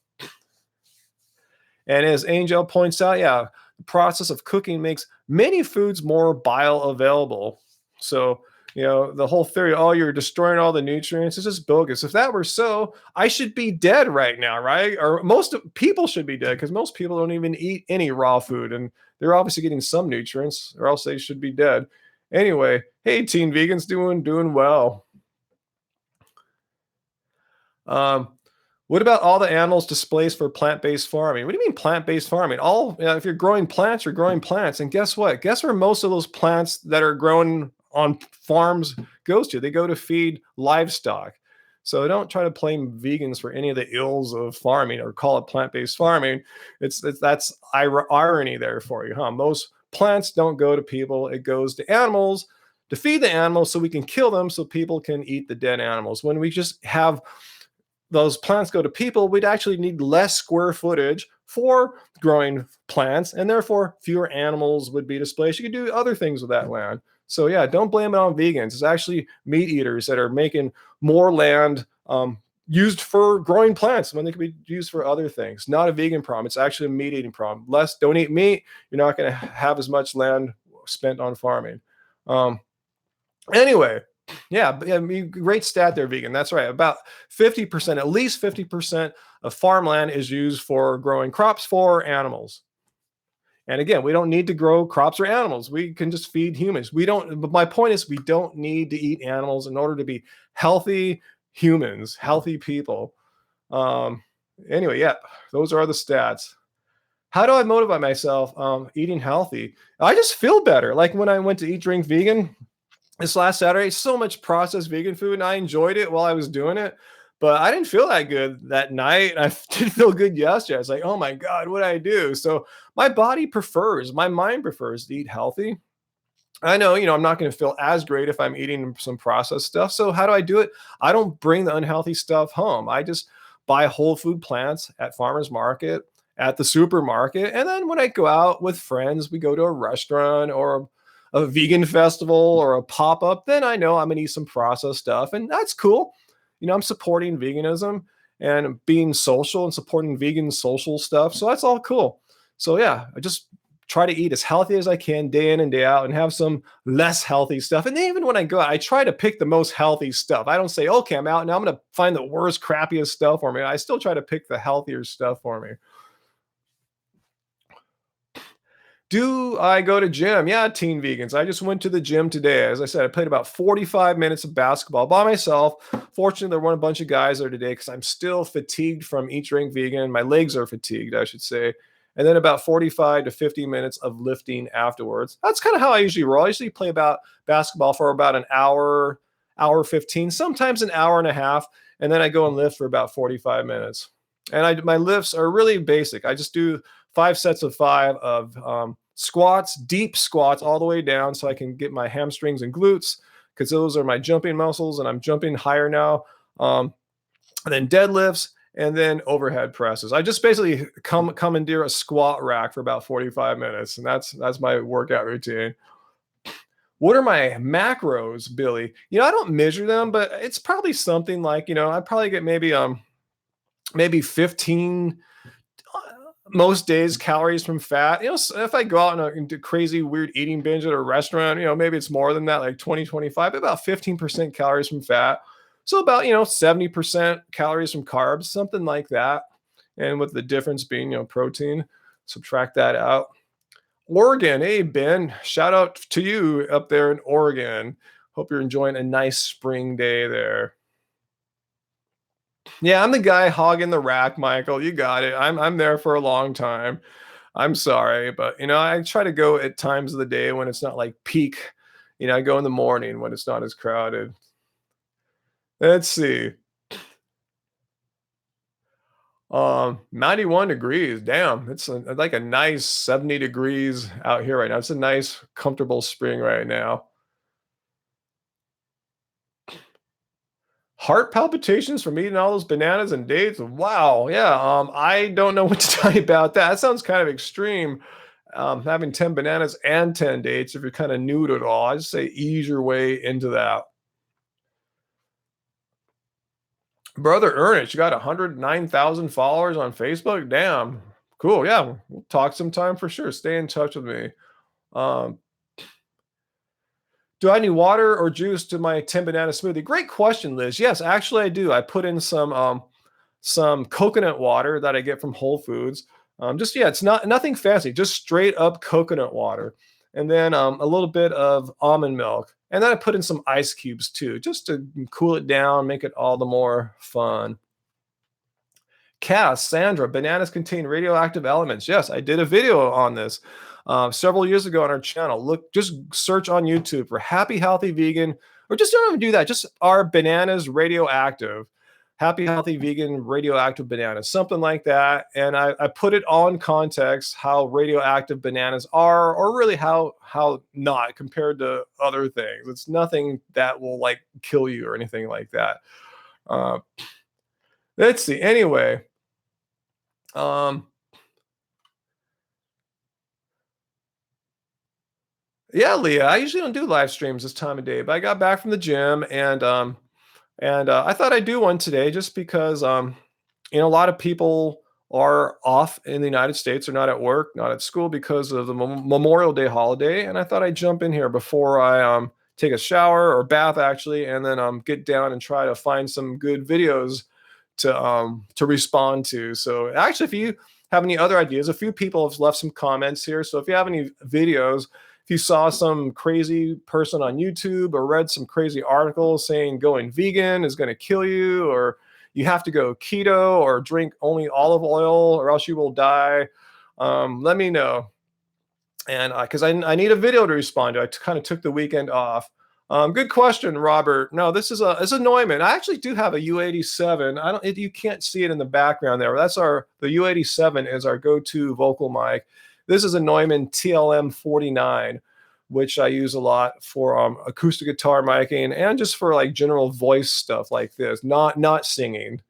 And as Angel points out, yeah, the process of cooking makes many foods more bioavailable. So, the whole theory, oh, you're destroying all the nutrients, is just bogus. If that were so, I should be dead right now, right? Or most people should be dead, because most people don't even eat any raw food, and they're obviously getting some nutrients, or else they should be dead. Anyway, hey, teen vegans, doing well. What about all the animals displaced for plant-based farming? What do you mean plant-based farming? If you're growing plants, you're growing plants. And guess what? Guess where most of those plants that are grown on farms goes to? They go to feed livestock. So don't try to blame vegans for any of the ills of farming or call it plant-based farming. That's irony there for you, huh? Most plants don't go to people. It goes to animals to feed the animals so we can kill them so people can eat the dead animals. When we just have those plants go to people, we'd actually need less square footage for growing plants, and therefore fewer animals would be displaced. You could do other things with that land. So yeah, don't blame it on vegans. It's actually meat eaters that are making more land used for growing plants when they could be used for other things. Not a vegan problem. It's actually a meat eating problem. Don't eat meat. You're not going to have as much land spent on farming. Anyway, yeah, great stat there, vegan. That's right. About 50%, at least 50% of farmland is used for growing crops for animals. And again, we don't need to grow crops or animals. We can just feed humans. But my point is, we don't need to eat animals in order to be healthy humans, healthy people. Anyway, yeah, those are the stats. How do I motivate myself eating healthy? I just feel better. Like when I went to Eat Drink Vegan this last Saturday, so much processed vegan food, and I enjoyed it while I was doing it. But I didn't feel that good that night. I didn't feel good yesterday. I was like, oh my God, what did I do? So my mind prefers to eat healthy. I know, I'm not going to feel as great if I'm eating some processed stuff. So how do I do it? I don't bring the unhealthy stuff home. I just buy whole food plants at farmers market, at the supermarket. And then when I go out with friends, we go to a restaurant or a vegan festival or a pop-up, then I know I'm going to eat some processed stuff. And that's cool. I'm supporting veganism and being social and supporting vegan social stuff. So that's all cool. So yeah, I just try to eat as healthy as I can day in and day out and have some less healthy stuff. And even when I go out, I try to pick the most healthy stuff. I don't say, okay, I'm out now, I'm going to find the worst, crappiest stuff for me. I still try to pick the healthier stuff for me. Do I go to gym? Yeah, teen vegans. I just went to the gym today. As I said, I played about 45 minutes of basketball by myself. Fortunately, there weren't a bunch of guys there today because I'm still fatigued from Eat Drink Vegan. My legs are fatigued, I should say. And then about 45 to 50 minutes of lifting afterwards. That's kind of how I usually roll. I usually play about basketball for about an hour, hour 15, sometimes an hour and a half. And then I go and lift for about 45 minutes. And my lifts are really basic. I just do 5 sets of 5 of squats, deep squats all the way down so I can get my hamstrings and glutes because those are my jumping muscles and I'm jumping higher now. And then deadlifts and then overhead presses. I just basically commandeer a squat rack for about 45 minutes. And that's my workout routine. What are my macros, Billy? I don't measure them, but it's probably something like, I probably get maybe 15 most days calories from fat. If I go out and do crazy weird eating binge at a restaurant, maybe it's more than that, like 20, 25, about 15% calories from fat. So about, 70% calories from carbs, something like that. And with the difference being, protein, subtract that out. Oregon. Hey, Ben, shout out to you up there in Oregon. Hope you're enjoying a nice spring day there. Yeah, I'm the guy hogging the rack, Michael. You got it. I'm there for a long time. I'm sorry, but I try to go at times of the day when it's not like peak. I go in the morning when it's not as crowded. Let's see. 91 degrees. Damn, it's like a nice 70 degrees out here right now. It's a nice, comfortable spring right now. Heart palpitations from eating all those bananas and dates. Wow. Yeah. I don't know what to tell you about that. That sounds kind of extreme. Having 10 bananas and 10 dates, if you're kind of new to it all, I just say ease your way into that. Brother Ernest, you got 109,000 followers on Facebook. Damn. Cool. Yeah. We'll talk sometime for sure. Stay in touch with me. Um, do I need water or juice to my 10 banana smoothie? Great question, Liz. Yes, actually I do. I put in some coconut water that I get from Whole Foods. Just yeah, it's not nothing fancy, just straight up coconut water, and then a little bit of almond milk, and then I put in some ice cubes too, just to cool it down, make it all the more fun. Cass, Sandra, bananas contain radioactive elements. Yes, I did a video on this several years ago on our channel. Look, just search on YouTube for Happy Healthy Vegan, or just don't even do that. Just are bananas radioactive? Happy Healthy Vegan radioactive bananas, something like that. And I put it all in context how radioactive bananas are, or really how not compared to other things. It's nothing that will like kill you or anything like that. Uh, let's see. Anyway, um, yeah, Leah, I usually don't do live streams this time of day, but I got back from the gym and I thought I'd do one today just because a lot of people are off in the United States, or not at work, not at school because of the Memorial Day holiday, and I thought I'd jump in here before I take a shower or bath actually, and then get down and try to find some good videos to respond to. So actually, if you have any other ideas, a few people have left some comments here. So if you have any videos, if you saw some crazy person on YouTube or read some crazy article saying going vegan is going to kill you, or you have to go keto or drink only olive oil or else you will die, let me know. And because I need a video to respond to. I kind of took the weekend off. Good question, Robert. No, this is a Neumann. I actually do have a U87. I don't. You can't see it in the background there. That's the U87 is our go-to vocal mic. This is a Neumann TLM 49, which I use a lot for acoustic guitar miking and just for like general voice stuff like this. Not singing.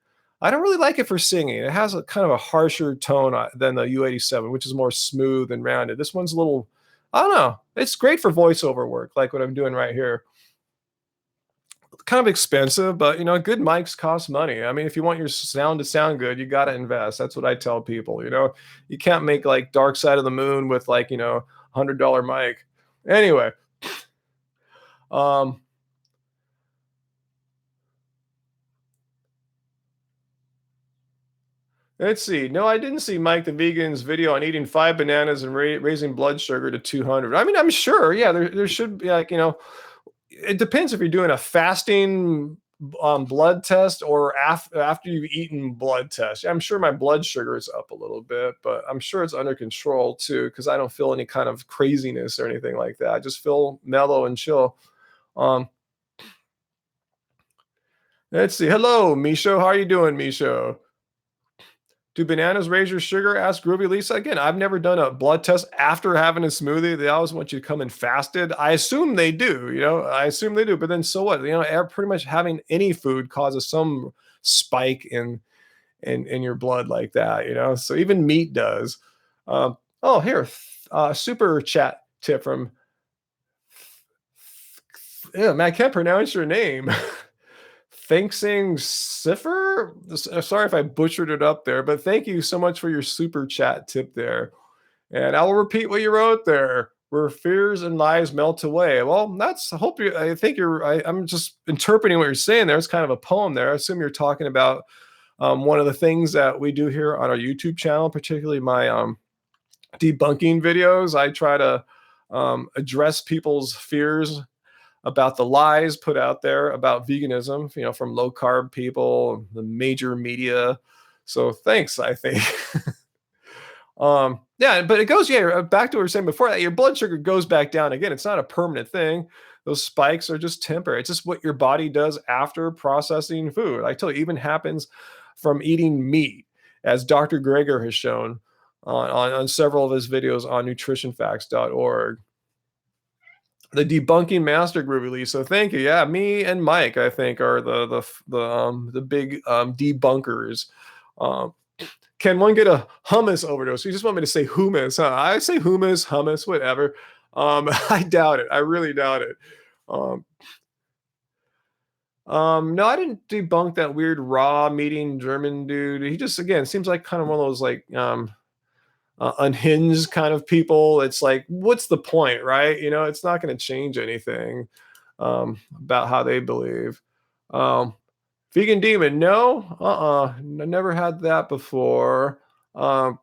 I don't really like it for singing. It has a kind of a harsher tone than the U87, which is more smooth and rounded. This one's a little, I don't know. It's great for voiceover work, like what I'm doing right here. Kind of expensive, but good mics cost money. I mean, if you want your sound to sound good, you got to invest. That's what I tell people. You can't make like Dark Side of the Moon with like $100 mic. Anyway, um, let's see. No, I didn't see Mike the Vegan's video on eating 5 bananas and raising blood sugar to 200. I mean, I'm sure, yeah, there should be like, it depends if you're doing a fasting blood test or after you've eaten blood test. I'm sure my blood sugar is up a little bit, but I'm sure it's under control too, because I don't feel any kind of craziness or anything like that. I just feel mellow and chill. Um, let's see. Hello, Misho. How are you doing, Misho? Do bananas raise your sugar? Asked Groovy Lisa. Again, I've never done a blood test after having a smoothie. They always want you to come in fasted. I assume they do, I assume they do. But then so what? Pretty much having any food causes some spike in your blood like that, So even meat does. Oh, here, super chat tip from yeah, man, I can't pronounce your name. Thanksing Cipher. Sorry if I butchered it up there, but thank you so much for your super chat tip there. And I will repeat what you wrote there. Where fears and lies melt away. Well, I think I'm just interpreting what you're saying there. It's kind of a poem there. I assume you're talking about one of the things that we do here on our YouTube channel, particularly my debunking videos. I try to address people's fears about the lies put out there about veganism, from low carb people, the major media. So thanks, I think. Yeah, but it goes, back to what we were saying before that your blood sugar goes back down again. It's not a permanent thing. Those spikes are just temporary. It's just what your body does after processing food. I tell you, it even happens from eating meat, as Dr. Greger has shown on several of his videos on nutritionfacts.org. The debunking master group release. So thank you. Yeah, me and Mike, I think, are the big debunkers. Um, can one get a hummus overdose? You just want me to say hummus, huh? I say hummus, whatever. I doubt it. I really doubt it. Um, no, I didn't debunk that weird raw meeting German dude. He just, again, seems like kind of one of those like unhinged kind of people. It's like, what's the point, right? It's not going to change anything about how they believe. Um, Vegan demon, no, I never had that before. Um,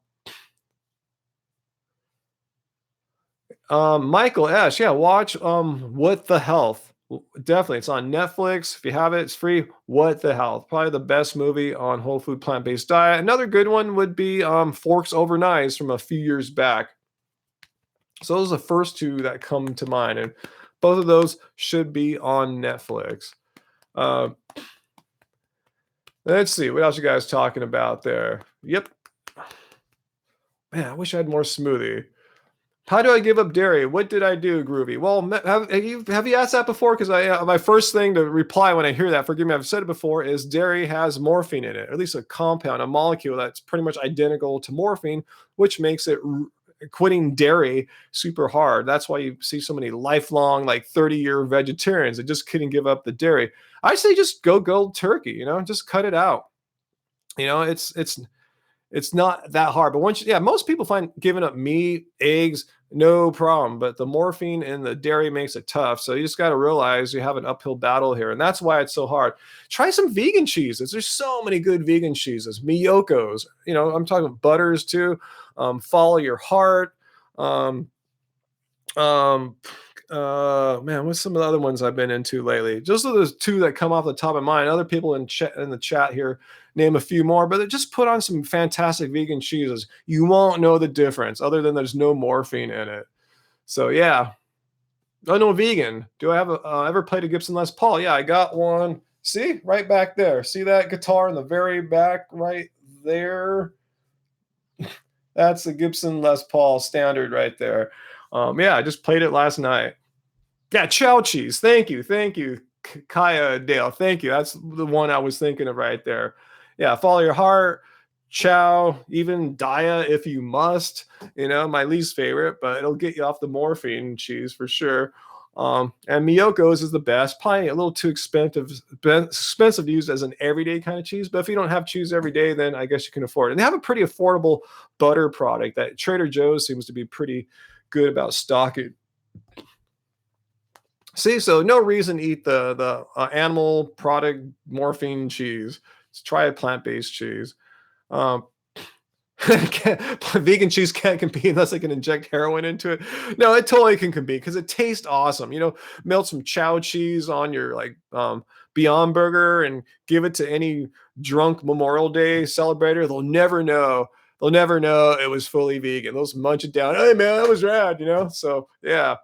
Michael S. Yeah, watch What the Health. Definitely, it's on Netflix. If you have it, it's free. What the Health, probably the best movie on whole food plant based diet. Another good one would be Forks Over Knives from a few years back. So those are the first two that come to mind, and both of those should be on Netflix. Uh, let's see what else you guys talking about there. Yep, man, I wish I had more smoothie. How do I give up dairy? What did I do, Groovy? Well, have you asked that before? Because my first thing to reply when I hear that, forgive me, I've said it before, is dairy has morphine in it, or at least a compound, a molecule that's pretty much identical to morphine, which makes it quitting dairy super hard. That's why you see so many lifelong, like 30-year vegetarians that just couldn't give up the dairy. I say just go cold turkey. Just cut it out. It's not that hard. But most people find giving up meat, eggs, no problem. But the morphine in the dairy makes it tough. So you just got to realize you have an uphill battle here. And that's why it's so hard. Try some vegan cheeses. There's so many good vegan cheeses. Miyoko's, I'm talking butters too. Follow Your Heart. Man, what's some of the other ones I've been into lately? Just those two that come off the top of mind. Other people in the chat here name a few more, but just put on some fantastic vegan cheeses. You won't know the difference other than there's no morphine in it. So yeah. Oh no, vegan. Do I have ever played a Gibson Les Paul? Yeah, I got one. See, right back there. See that guitar in the very back right there? That's the Gibson Les Paul standard right there. Yeah, I just played it last night. Yeah, chow cheese. Thank you. Kaya Dale. Thank you. That's the one I was thinking of right there. Yeah, Follow Your Heart, chow, even Daya if you must. My least favorite, but it'll get you off the morphine cheese for sure. And Miyoko's is the best. Probably a little too expensive to use as an everyday kind of cheese. But if you don't have cheese every day, then I guess you can afford it. And they have a pretty affordable butter product that Trader Joe's seems to be pretty good about stocking. See, so no reason to eat the animal product morphine cheese. Let's try a plant-based cheese. Um, vegan cheese can't compete unless they can inject heroin into it. No, it totally can compete because it tastes awesome. Melt some chow cheese on your Beyond Burger and give it to any drunk Memorial Day celebrator. They'll never know. They'll never know it was fully vegan. They'll just munch it down. Hey man, that was rad. So yeah.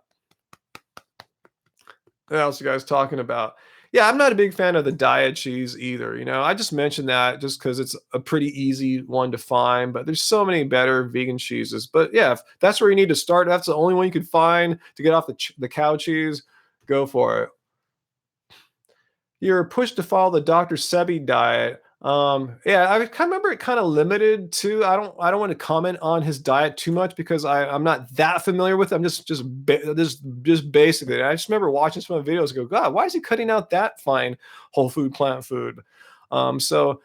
What else you guys talking about? Yeah, I'm not a big fan of the diet cheese either. I just mentioned that just because it's a pretty easy one to find, but there's so many better vegan cheeses. But yeah, if that's where you need to start, that's the only one you could find to get off the cow cheese, go for it. You're pushed to follow the Dr. Sebi diet. Yeah, I kind of remember it kind of limited to. I don't want to comment on his diet too much because I'm not that familiar with it. I'm just basically. I just remember watching some of the videos and go, God, why is he cutting out that fine whole food plant food? I'm sure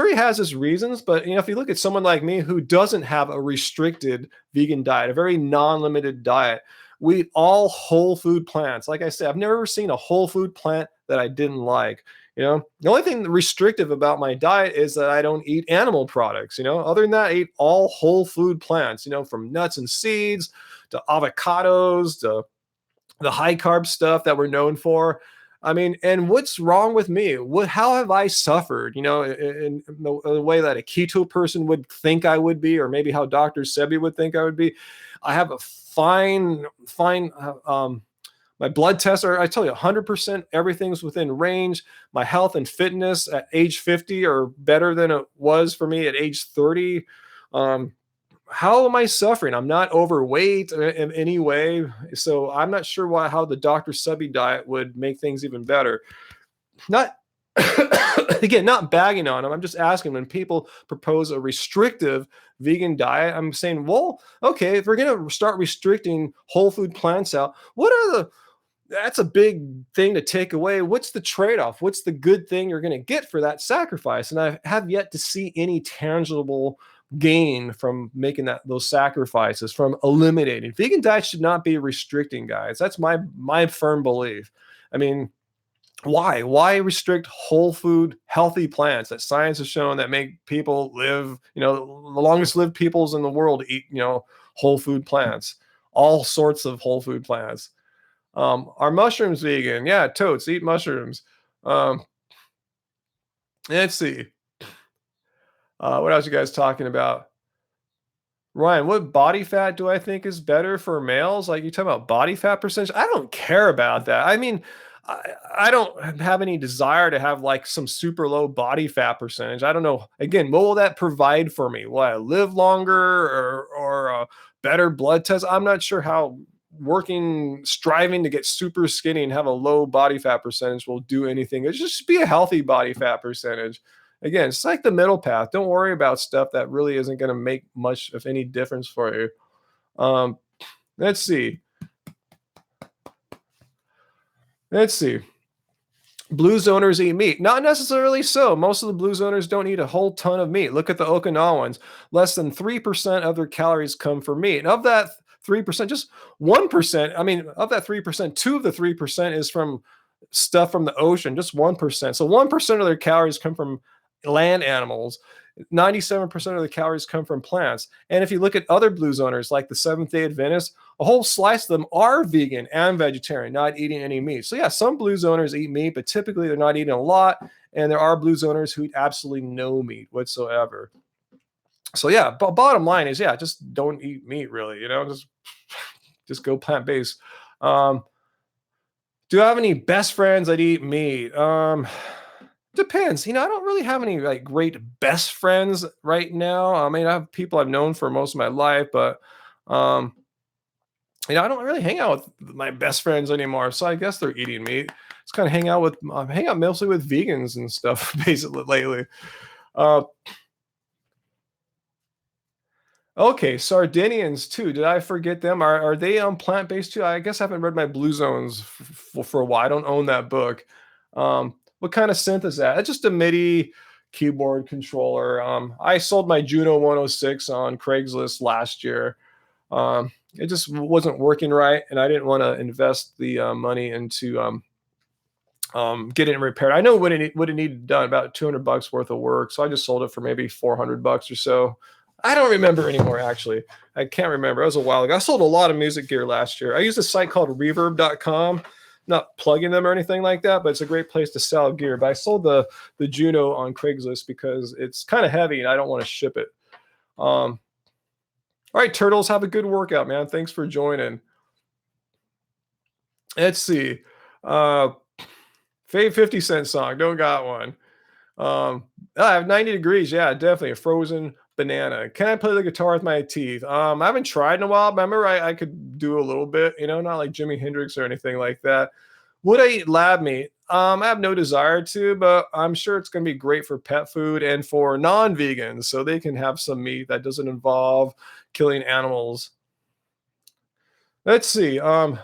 he has his reasons, but if you look at someone like me who doesn't have a restricted vegan diet, a very non-limited diet, we eat all whole food plants. Like I said, I've never seen a whole food plant that I didn't like. The only thing restrictive about my diet is that I don't eat animal products. Other than that, I eat all whole food plants, from nuts and seeds to avocados to the high carb stuff that we're known for. I mean, and what's wrong with me? How have I suffered, in the way that a keto person would think I would be, or maybe how Dr. Sebi would think I would be? I have a fine, my blood tests are, I tell you, 100%, everything's within range. My health and fitness at age 50 are better than it was for me at age 30. How am I suffering? I'm not overweight in any way. So I'm not sure how the Dr. Sebi diet would make things even better. Not, again, not bagging on them. I'm just asking, when people propose a restrictive vegan diet, I'm saying, well, okay, if we're going to start restricting whole food plants out, that's a big thing to take away. What's the trade-off? What's the good thing you're going to get for that sacrifice? And I have yet to see any tangible gain from making those sacrifices, from eliminating. Vegan diet should not be restricting, guys. That's my firm belief. I mean, why restrict whole food healthy plants that science has shown that make people live, the longest lived peoples in the world eat, whole food plants, all sorts of whole food plants. Are mushrooms vegan? Yeah, totes, eat mushrooms. Let's see. What else you guys talking about? Ryan, what body fat do I think is better for males? Like, you talking about body fat percentage? I don't care about that. I mean, I don't have any desire to have like some super low body fat percentage. I don't know. Again, what will that provide for me? Will I live longer or a better blood test? I'm not sure how striving to get super skinny and have a low body fat percentage will do anything. It just be a healthy body fat percentage. Again, it's like the middle path. Don't worry about stuff that really isn't going to make much of any difference for you. Let's see. Blue zoners eat meat. Not necessarily so. Most of the blue zoners don't eat a whole ton of meat. Look at the Okinawans. Less than 3% of their calories come from meat. And of that 3%, just 1%, I mean, of that 3%, 2 of the 3% is from stuff from the ocean, just 1%. So 1% of their calories come from land animals. 97% of the calories come from plants. And if you look at other blue zoners like the Seventh-day Adventists, a whole slice of them are vegan and vegetarian, not eating any meat. So yeah, some blue zoners eat meat, but typically they're not eating a lot. And there are blue zoners who eat absolutely no meat whatsoever. So yeah, but bottom line is, yeah, just don't eat meat, really. Just go plant-based. Do I have any best friends that eat meat? Depends. I don't really have any like great best friends right now. I mean, I have people I've known for most of my life, but I don't really hang out with my best friends anymore. So I guess they're eating meat. Just kind of hang out mostly with vegans and stuff basically lately. Okay, Sardinians too. Did I forget them? Are they plant-based too? I guess I haven't read my Blue Zones for a while. I don't own that book. What kind of synth is that? It's just a MIDI keyboard controller. I sold my Juno 106 on Craigslist last year. It just wasn't working right, and I didn't want to invest the money into getting it repaired. I know what it needed done, about $200 worth of work, so I just sold it for maybe $400 or so. I don't remember anymore, actually. I can't remember. It was a while ago. I sold a lot of music gear last year. I used a site called reverb.com. Not plugging them or anything like that, but it's a great place to sell gear. But I sold the Juno on Craigslist because it's kind of heavy and I don't want to ship it. All right, Turtles, have a good workout, man. Thanks for joining. Let's see. Fave 50 Cent song. Don't got one. I have 90 degrees. Yeah, definitely. A frozen banana. Can I play the guitar with my teeth? I haven't tried in a while. But I remember I could do a little bit, not like Jimi Hendrix or anything like that. Would I eat lab meat? I have no desire to, but I'm sure it's going to be great for pet food and for non-vegans, so they can have some meat that doesn't involve killing animals. Let's see. Feeling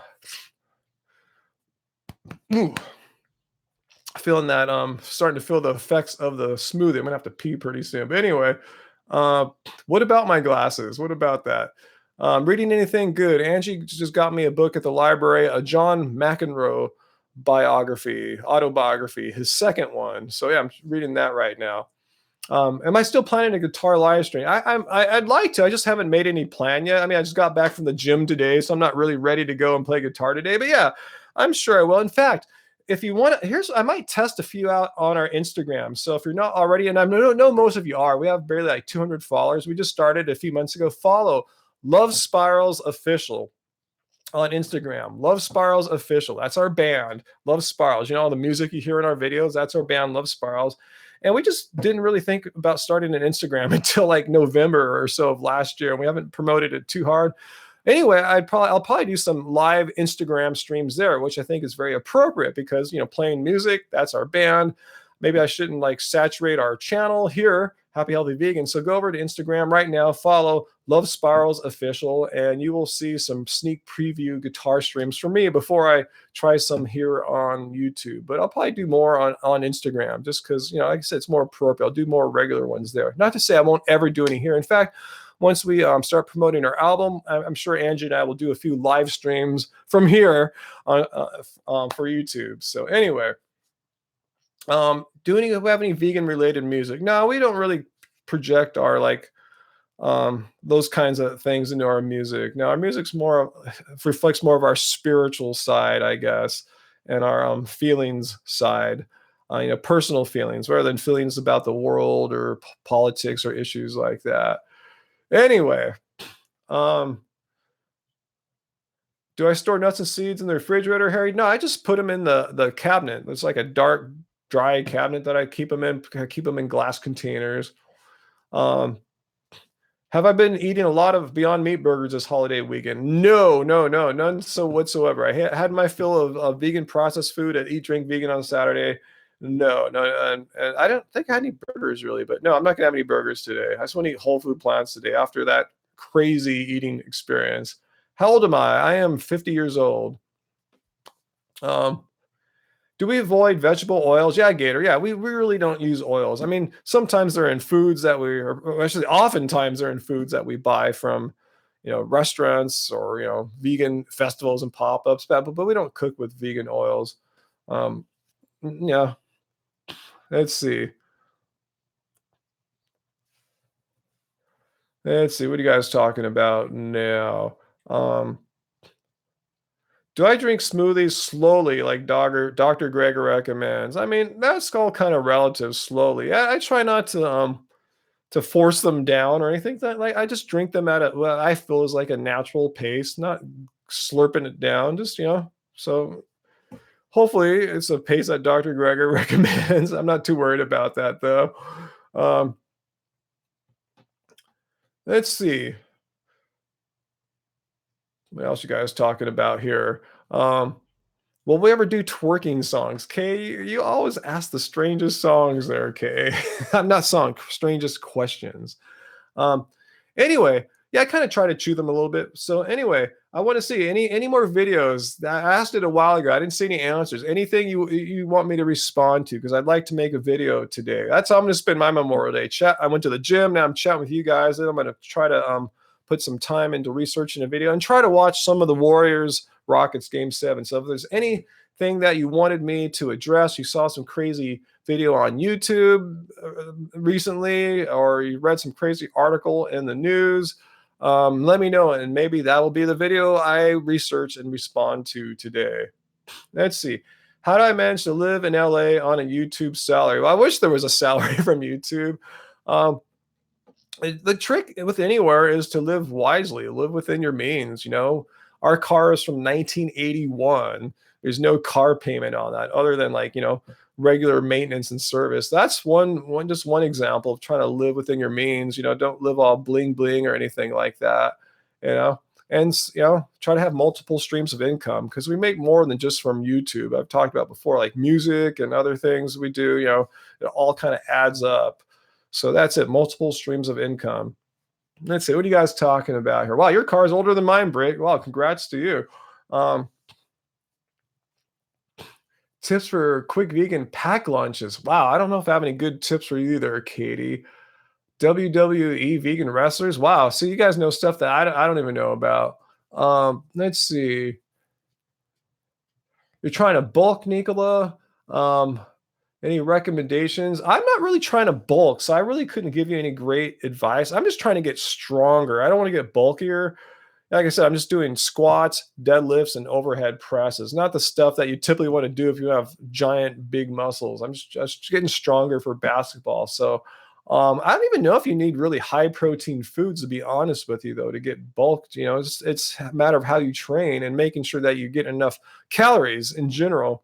that starting to feel the effects of the smoothie. I'm gonna have to pee pretty soon. But anyway, what about my glasses? What about that? Reading anything good? Angie just got me a book at the library, a John McEnroe autobiography, his second one. So yeah, I'm reading that right now. Am I still planning a guitar live stream? I'd like to. I just haven't made any plan yet. I mean, I just got back from the gym today, so I'm not really ready to go and play guitar today. But yeah, I'm sure I will. In fact, if you want to, I might test a few out on our Instagram. So if you're not already, and I know most of you are, we have barely like 200 followers. We just started a few months ago. Follow Love Spirals Official on Instagram. Love Spirals Official. That's our band, Love Spirals. You know, all the music you hear in our videos, that's our band, Love Spirals. And we just didn't really think about starting an Instagram until like November or so of last year. And we haven't promoted it too hard. Anyway, I'll probably do some live Instagram streams there, which I think is very appropriate because, you know, playing music, that's our band. Maybe I shouldn't like saturate our channel here, Happy Healthy Vegan. So go over to Instagram right now, follow Love Spirals Official, and you will see some sneak preview guitar streams from me before I try some here on YouTube. But I'll probably do more on Instagram just because, you know, like I said, it's more appropriate. I'll do more regular ones there. Not to say I won't ever do any here. In fact, once we start promoting our album, I'm sure Angie and I will do a few live streams from here for YouTube. So anyway, do we have any vegan related music? No, we don't really project our like those kinds of things into our music. Now our music's more reflects more of our spiritual side, I guess, and our feelings side. You know, personal feelings rather than feelings about the world or politics or issues like that. Anyway, um, do I store nuts and seeds in the refrigerator, Harry? No, I just put them in the cabinet. It's like a dark, dry cabinet that I keep them in. I keep them in glass containers. Um, have I been eating a lot of Beyond Meat burgers this holiday weekend? No, none so whatsoever. I had my fill of vegan processed food at Eat Drink Vegan on Saturday. No, and I don't think I had any burgers really, but no, I'm not gonna have any burgers today. I just want to eat whole food plants today after that crazy eating experience. How old am I? I am 50 years old. Um, do we avoid vegetable oils? Yeah, Gator. Yeah, we really don't use oils. I mean, sometimes they're in foods that or actually, oftentimes they're in foods that we buy from, you know, restaurants or, you know, vegan festivals and pop ups, but we don't cook with vegan oils. Um, yeah, let's see. Let's see. What are you guys talking about now? Um, do I drink smoothies slowly like Dr. Greger recommends? I mean, that's all kind of relative slowly. I try not to force them down or anything that like I just drink them at a what I feel is like a natural pace, not slurping it down, just you know. So hopefully it's a pace that Dr. Greger recommends. I'm not too worried about that though. Um, let's see. What else you guys talking about here? Um, will we ever do twerking songs? Kay, you always ask the strangest songs there, Kay. I'm not song, strangest questions. Um, anyway, yeah, I kind of try to chew them a little bit. So anyway, I want to see any more videos. I asked it a while ago. I didn't see any answers. Anything you want me to respond to? Because I'd like to make a video today. That's how I'm going to spend my Memorial Day. Chat. I went to the gym. Now I'm chatting with you guys, and I'm going to try to put some time into researching a video and try to watch some of the Warriors Rockets Game 7. So if there's anything that you wanted me to address, you saw some crazy video on YouTube recently, or you read some crazy article in the news, let me know, and maybe that will be the video I research and respond to today. Let's see. How do I manage to live in LA on a YouTube salary? Well, I wish there was a salary from YouTube. Um, the trick with anywhere is to live wisely, live within your means. You know, our car is from 1981. There's no car payment on that other than like, you know, regular maintenance and service. That's just one example of trying to live within your means. You know, don't live all bling bling or anything like that, you know, and, you know, try to have multiple streams of income because we make more than just from YouTube. I've talked about before, like music and other things we do, you know, it all kind of adds up. So that's it. Multiple streams of income. Let's see. What are you guys talking about here? Wow, your car is older than mine, Brick. Wow, congrats to you. Tips for quick vegan pack lunches. Wow, I don't know if I have any good tips for you either, Katie. WWE vegan wrestlers. Wow, so you guys know stuff that I don't even know about. Let's see. You're trying to bulk, Nicola. Um, any recommendations? I'm not really trying to bulk, so I really couldn't give you any great advice. I'm just trying to get stronger. I don't want to get bulkier. Like I said, I'm just doing squats, deadlifts, and overhead presses. Not the stuff that you typically want to do if you have giant, big muscles. I'm just getting stronger for basketball. So I don't even know if you need really high protein foods, to be honest with you, though, to get bulked. You know, it's a matter of how you train and making sure that you get enough calories in general.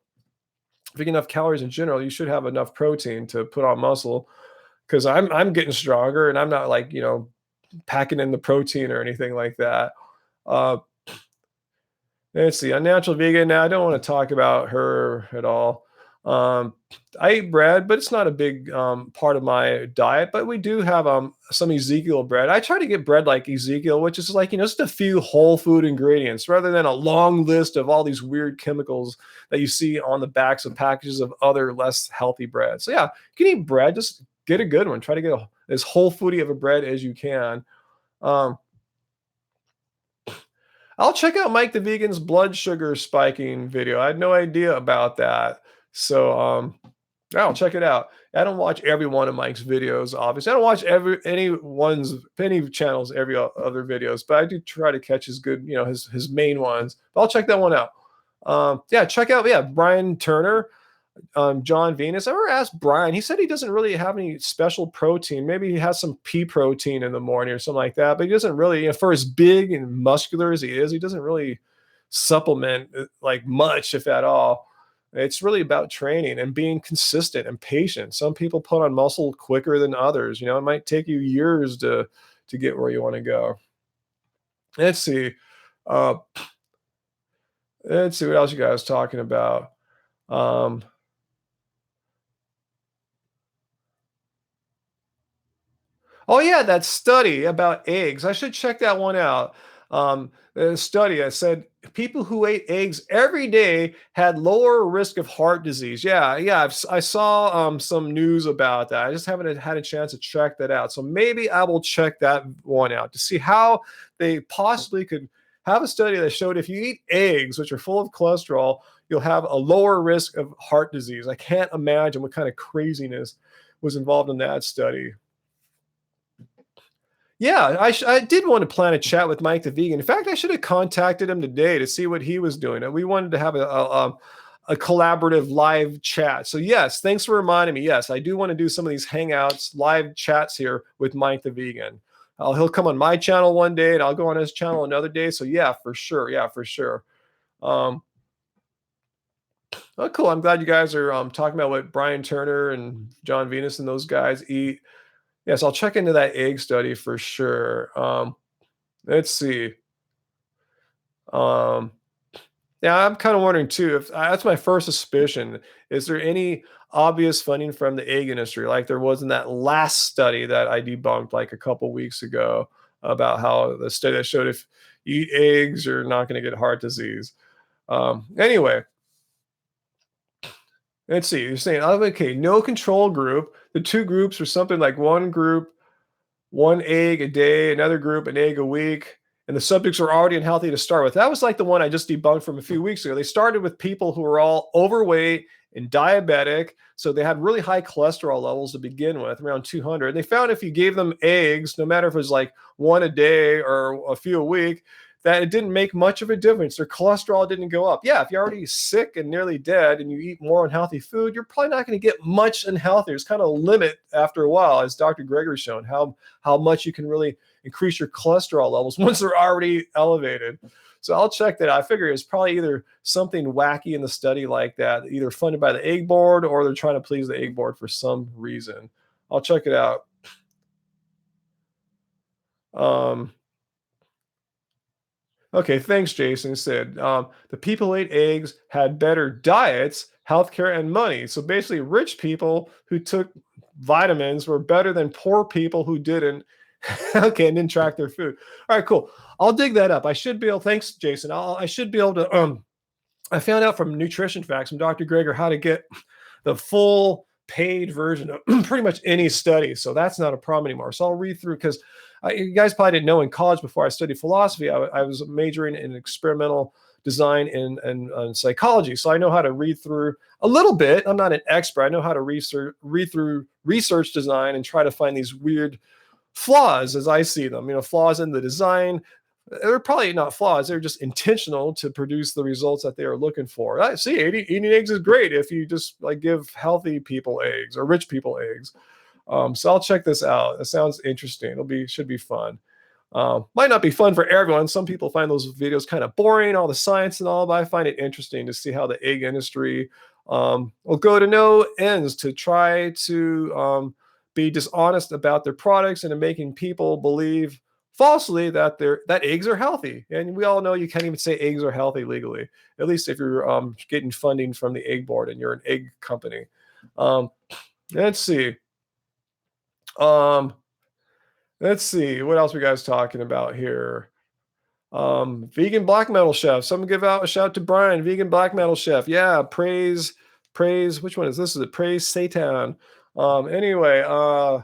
If you get enough calories in general, you should have enough protein to put on muscle. Because I'm getting stronger and I'm not like, packing in the protein or anything like that. Uh, let's see, Unnatural Vegan. Now, I don't want to talk about her at all. Um, I eat bread, but it's not a big part of my diet. But we do have some Ezekiel bread. I try to get bread like Ezekiel, which is like, just a few whole food ingredients rather than a long list of all these weird chemicals that you see on the backs of packages of other less healthy bread. So, yeah, you can eat bread. Just get a good one. Try to get as whole foody of a bread as you can. Um, I'll check out Mike the Vegan's blood sugar spiking video. I had no idea about that. So yeah, I'll check it out. I don't watch every one of Mike's videos, obviously. I don't watch any channels, every other videos, but I do try to catch his good, his main ones. But I'll check that one out. Yeah, check out, Brian Turner. John Venus. I ever asked Brian, he said he doesn't really have any special protein. Maybe he has some pea protein in the morning or something like that, but he doesn't really, for as big and muscular as he is, he doesn't really supplement like much, if at all. It's really about training and being consistent and patient. Some people put on muscle quicker than others. It might take you years to get where you want to go. Let's see. Uh, let's see what else you guys talking about. Oh yeah, that study about eggs. I should check that one out. The study I said people who ate eggs every day had lower risk of heart disease. Yeah, yeah. I saw some news about that. I just haven't had a chance to check that out. So maybe I will check that one out to see how they possibly could have a study that showed if you eat eggs, which are full of cholesterol, you'll have a lower risk of heart disease. I can't imagine what kind of craziness was involved in that study. Yeah, I did want to plan a chat with Mike the Vegan. In fact, I should have contacted him today to see what he was doing. We wanted to have a collaborative live chat. So yes, thanks for reminding me. Yes, I do want to do some of these hangouts, live chats here with Mike the Vegan. He'll come on my channel one day, and I'll go on his channel another day. So yeah, for sure. Yeah, for sure. Oh, cool. I'm glad you guys are talking about what Brian Turner and John Venus and those guys eat. Yes, I'll check into that egg study for sure. Let's see. Um, yeah, I'm kind of wondering too if that's my first suspicion. Is there any obvious funding from the egg industry, like there was in that last study that I debunked like a couple weeks ago about how the study that showed if you eat eggs, you're not going to get heart disease. Anyway, let's see. You're saying, oh, okay, no control group. The two groups are something like one group, one egg a day, another group, an egg a week. And the subjects were already unhealthy to start with. That was like the one I just debunked from a few weeks ago. They started with people who were all overweight and diabetic. So they had really high cholesterol levels to begin with, around 200. They found if you gave them eggs, no matter if it was like one a day or a few a week, that it didn't make much of a difference. Their cholesterol didn't go up. Yeah, if you're already sick and nearly dead and you eat more unhealthy food, you're probably not going to get much unhealthy. There's kind of a limit after a while, as Dr. Gregory's shown, how much you can really increase your cholesterol levels once they're already elevated. So I'll check that out. I figure it's probably either something wacky in the study like that, either funded by the egg board or they're trying to please the egg board for some reason. I'll check it out. Okay, thanks, Jason. Said the people who ate eggs had better diets, healthcare, and money. So basically, rich people who took vitamins were better than poor people who didn't. Okay, and didn't track their food. All right, cool. I'll dig that up. I should be able. Thanks, Jason. I should be able to. I found out from Nutrition Facts from Dr. Greger how to get the full paid version of pretty much any study. So that's not a problem anymore. So I'll read through because you guys probably didn't know in college before I studied philosophy, I was majoring in experimental design and psychology. So I know how to read through a little bit. I'm not an expert. I know how to read through research design and try to find these weird flaws as I see them, flaws in the design. They're probably not flaws. They're just intentional to produce the results that they are looking for. I see eating eggs is great if you just like give healthy people eggs or rich people eggs. So I'll check this out. It sounds interesting. Should be fun. Might not be fun for everyone. Some people find those videos kind of boring, all the science and all, but I find it interesting to see how the egg industry will go to no ends to try to be dishonest about their products and in making people believe falsely that eggs are healthy. And we all know you can't even say eggs are healthy legally, at least if you're getting funding from the egg board and you're an egg company. Let's see. Let's see what else we guys talking about here. Vegan black metal chef. Someone give out a shout to Brian, vegan black metal chef. Yeah, praise. Which one is this? Is it praise Satan? Anyway, I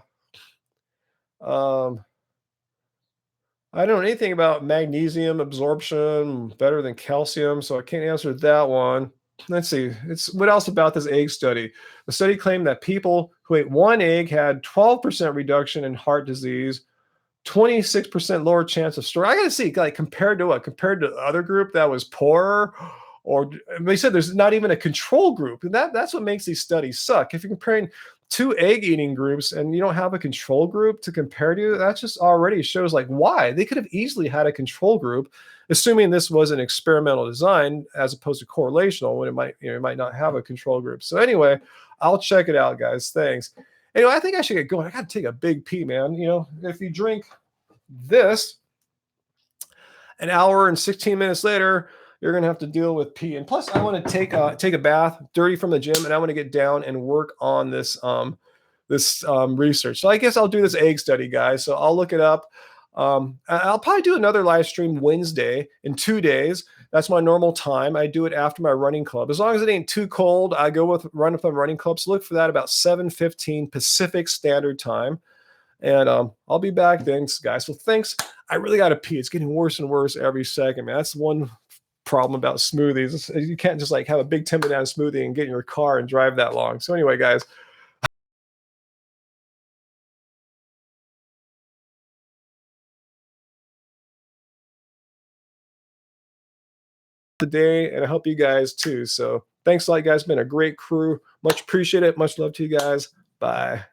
don't know anything about magnesium absorption better than calcium, so I can't answer that one. Let's see. It's what else about this egg study? The study claimed that people who ate one egg had 12% reduction in heart disease, 26% lower chance of stroke. I gotta see, like, compared to what? Compared to the other group that was poorer, or they said there's not even a control group. And that's what makes these studies suck. If you're comparing two egg eating groups and you don't have a control group to compare to, that just already shows like why they could have easily had a control group, assuming this was an experimental design as opposed to correlational, when it might not have a control group. So anyway, I'll check it out, guys. Thanks. Anyway, I think I should get going. I got to take a big pee, man. If you drink this, an hour and 16 minutes later, you're going to have to deal with pee. And plus, I want to take a bath, dirty from the gym, and I want to get down and work on this research. So I guess I'll do this egg study, guys. So I'll look it up. I'll probably do another live stream Wednesday in 2 days. That's my normal time. I do it after my running club. As long as it ain't too cold, I go with running club. So look for that about 7:15 Pacific Standard Time. And I'll be back. Thanks, guys. So thanks. I really got to pee. It's getting worse and worse every second, man. That's one problem about smoothies. You can't just like have a big 10-banana smoothie and get in your car and drive that long. So anyway, guys, today, and I hope you guys too. So thanks a lot, guys. Been a great crew. Much appreciate it. Much love to you guys. Bye.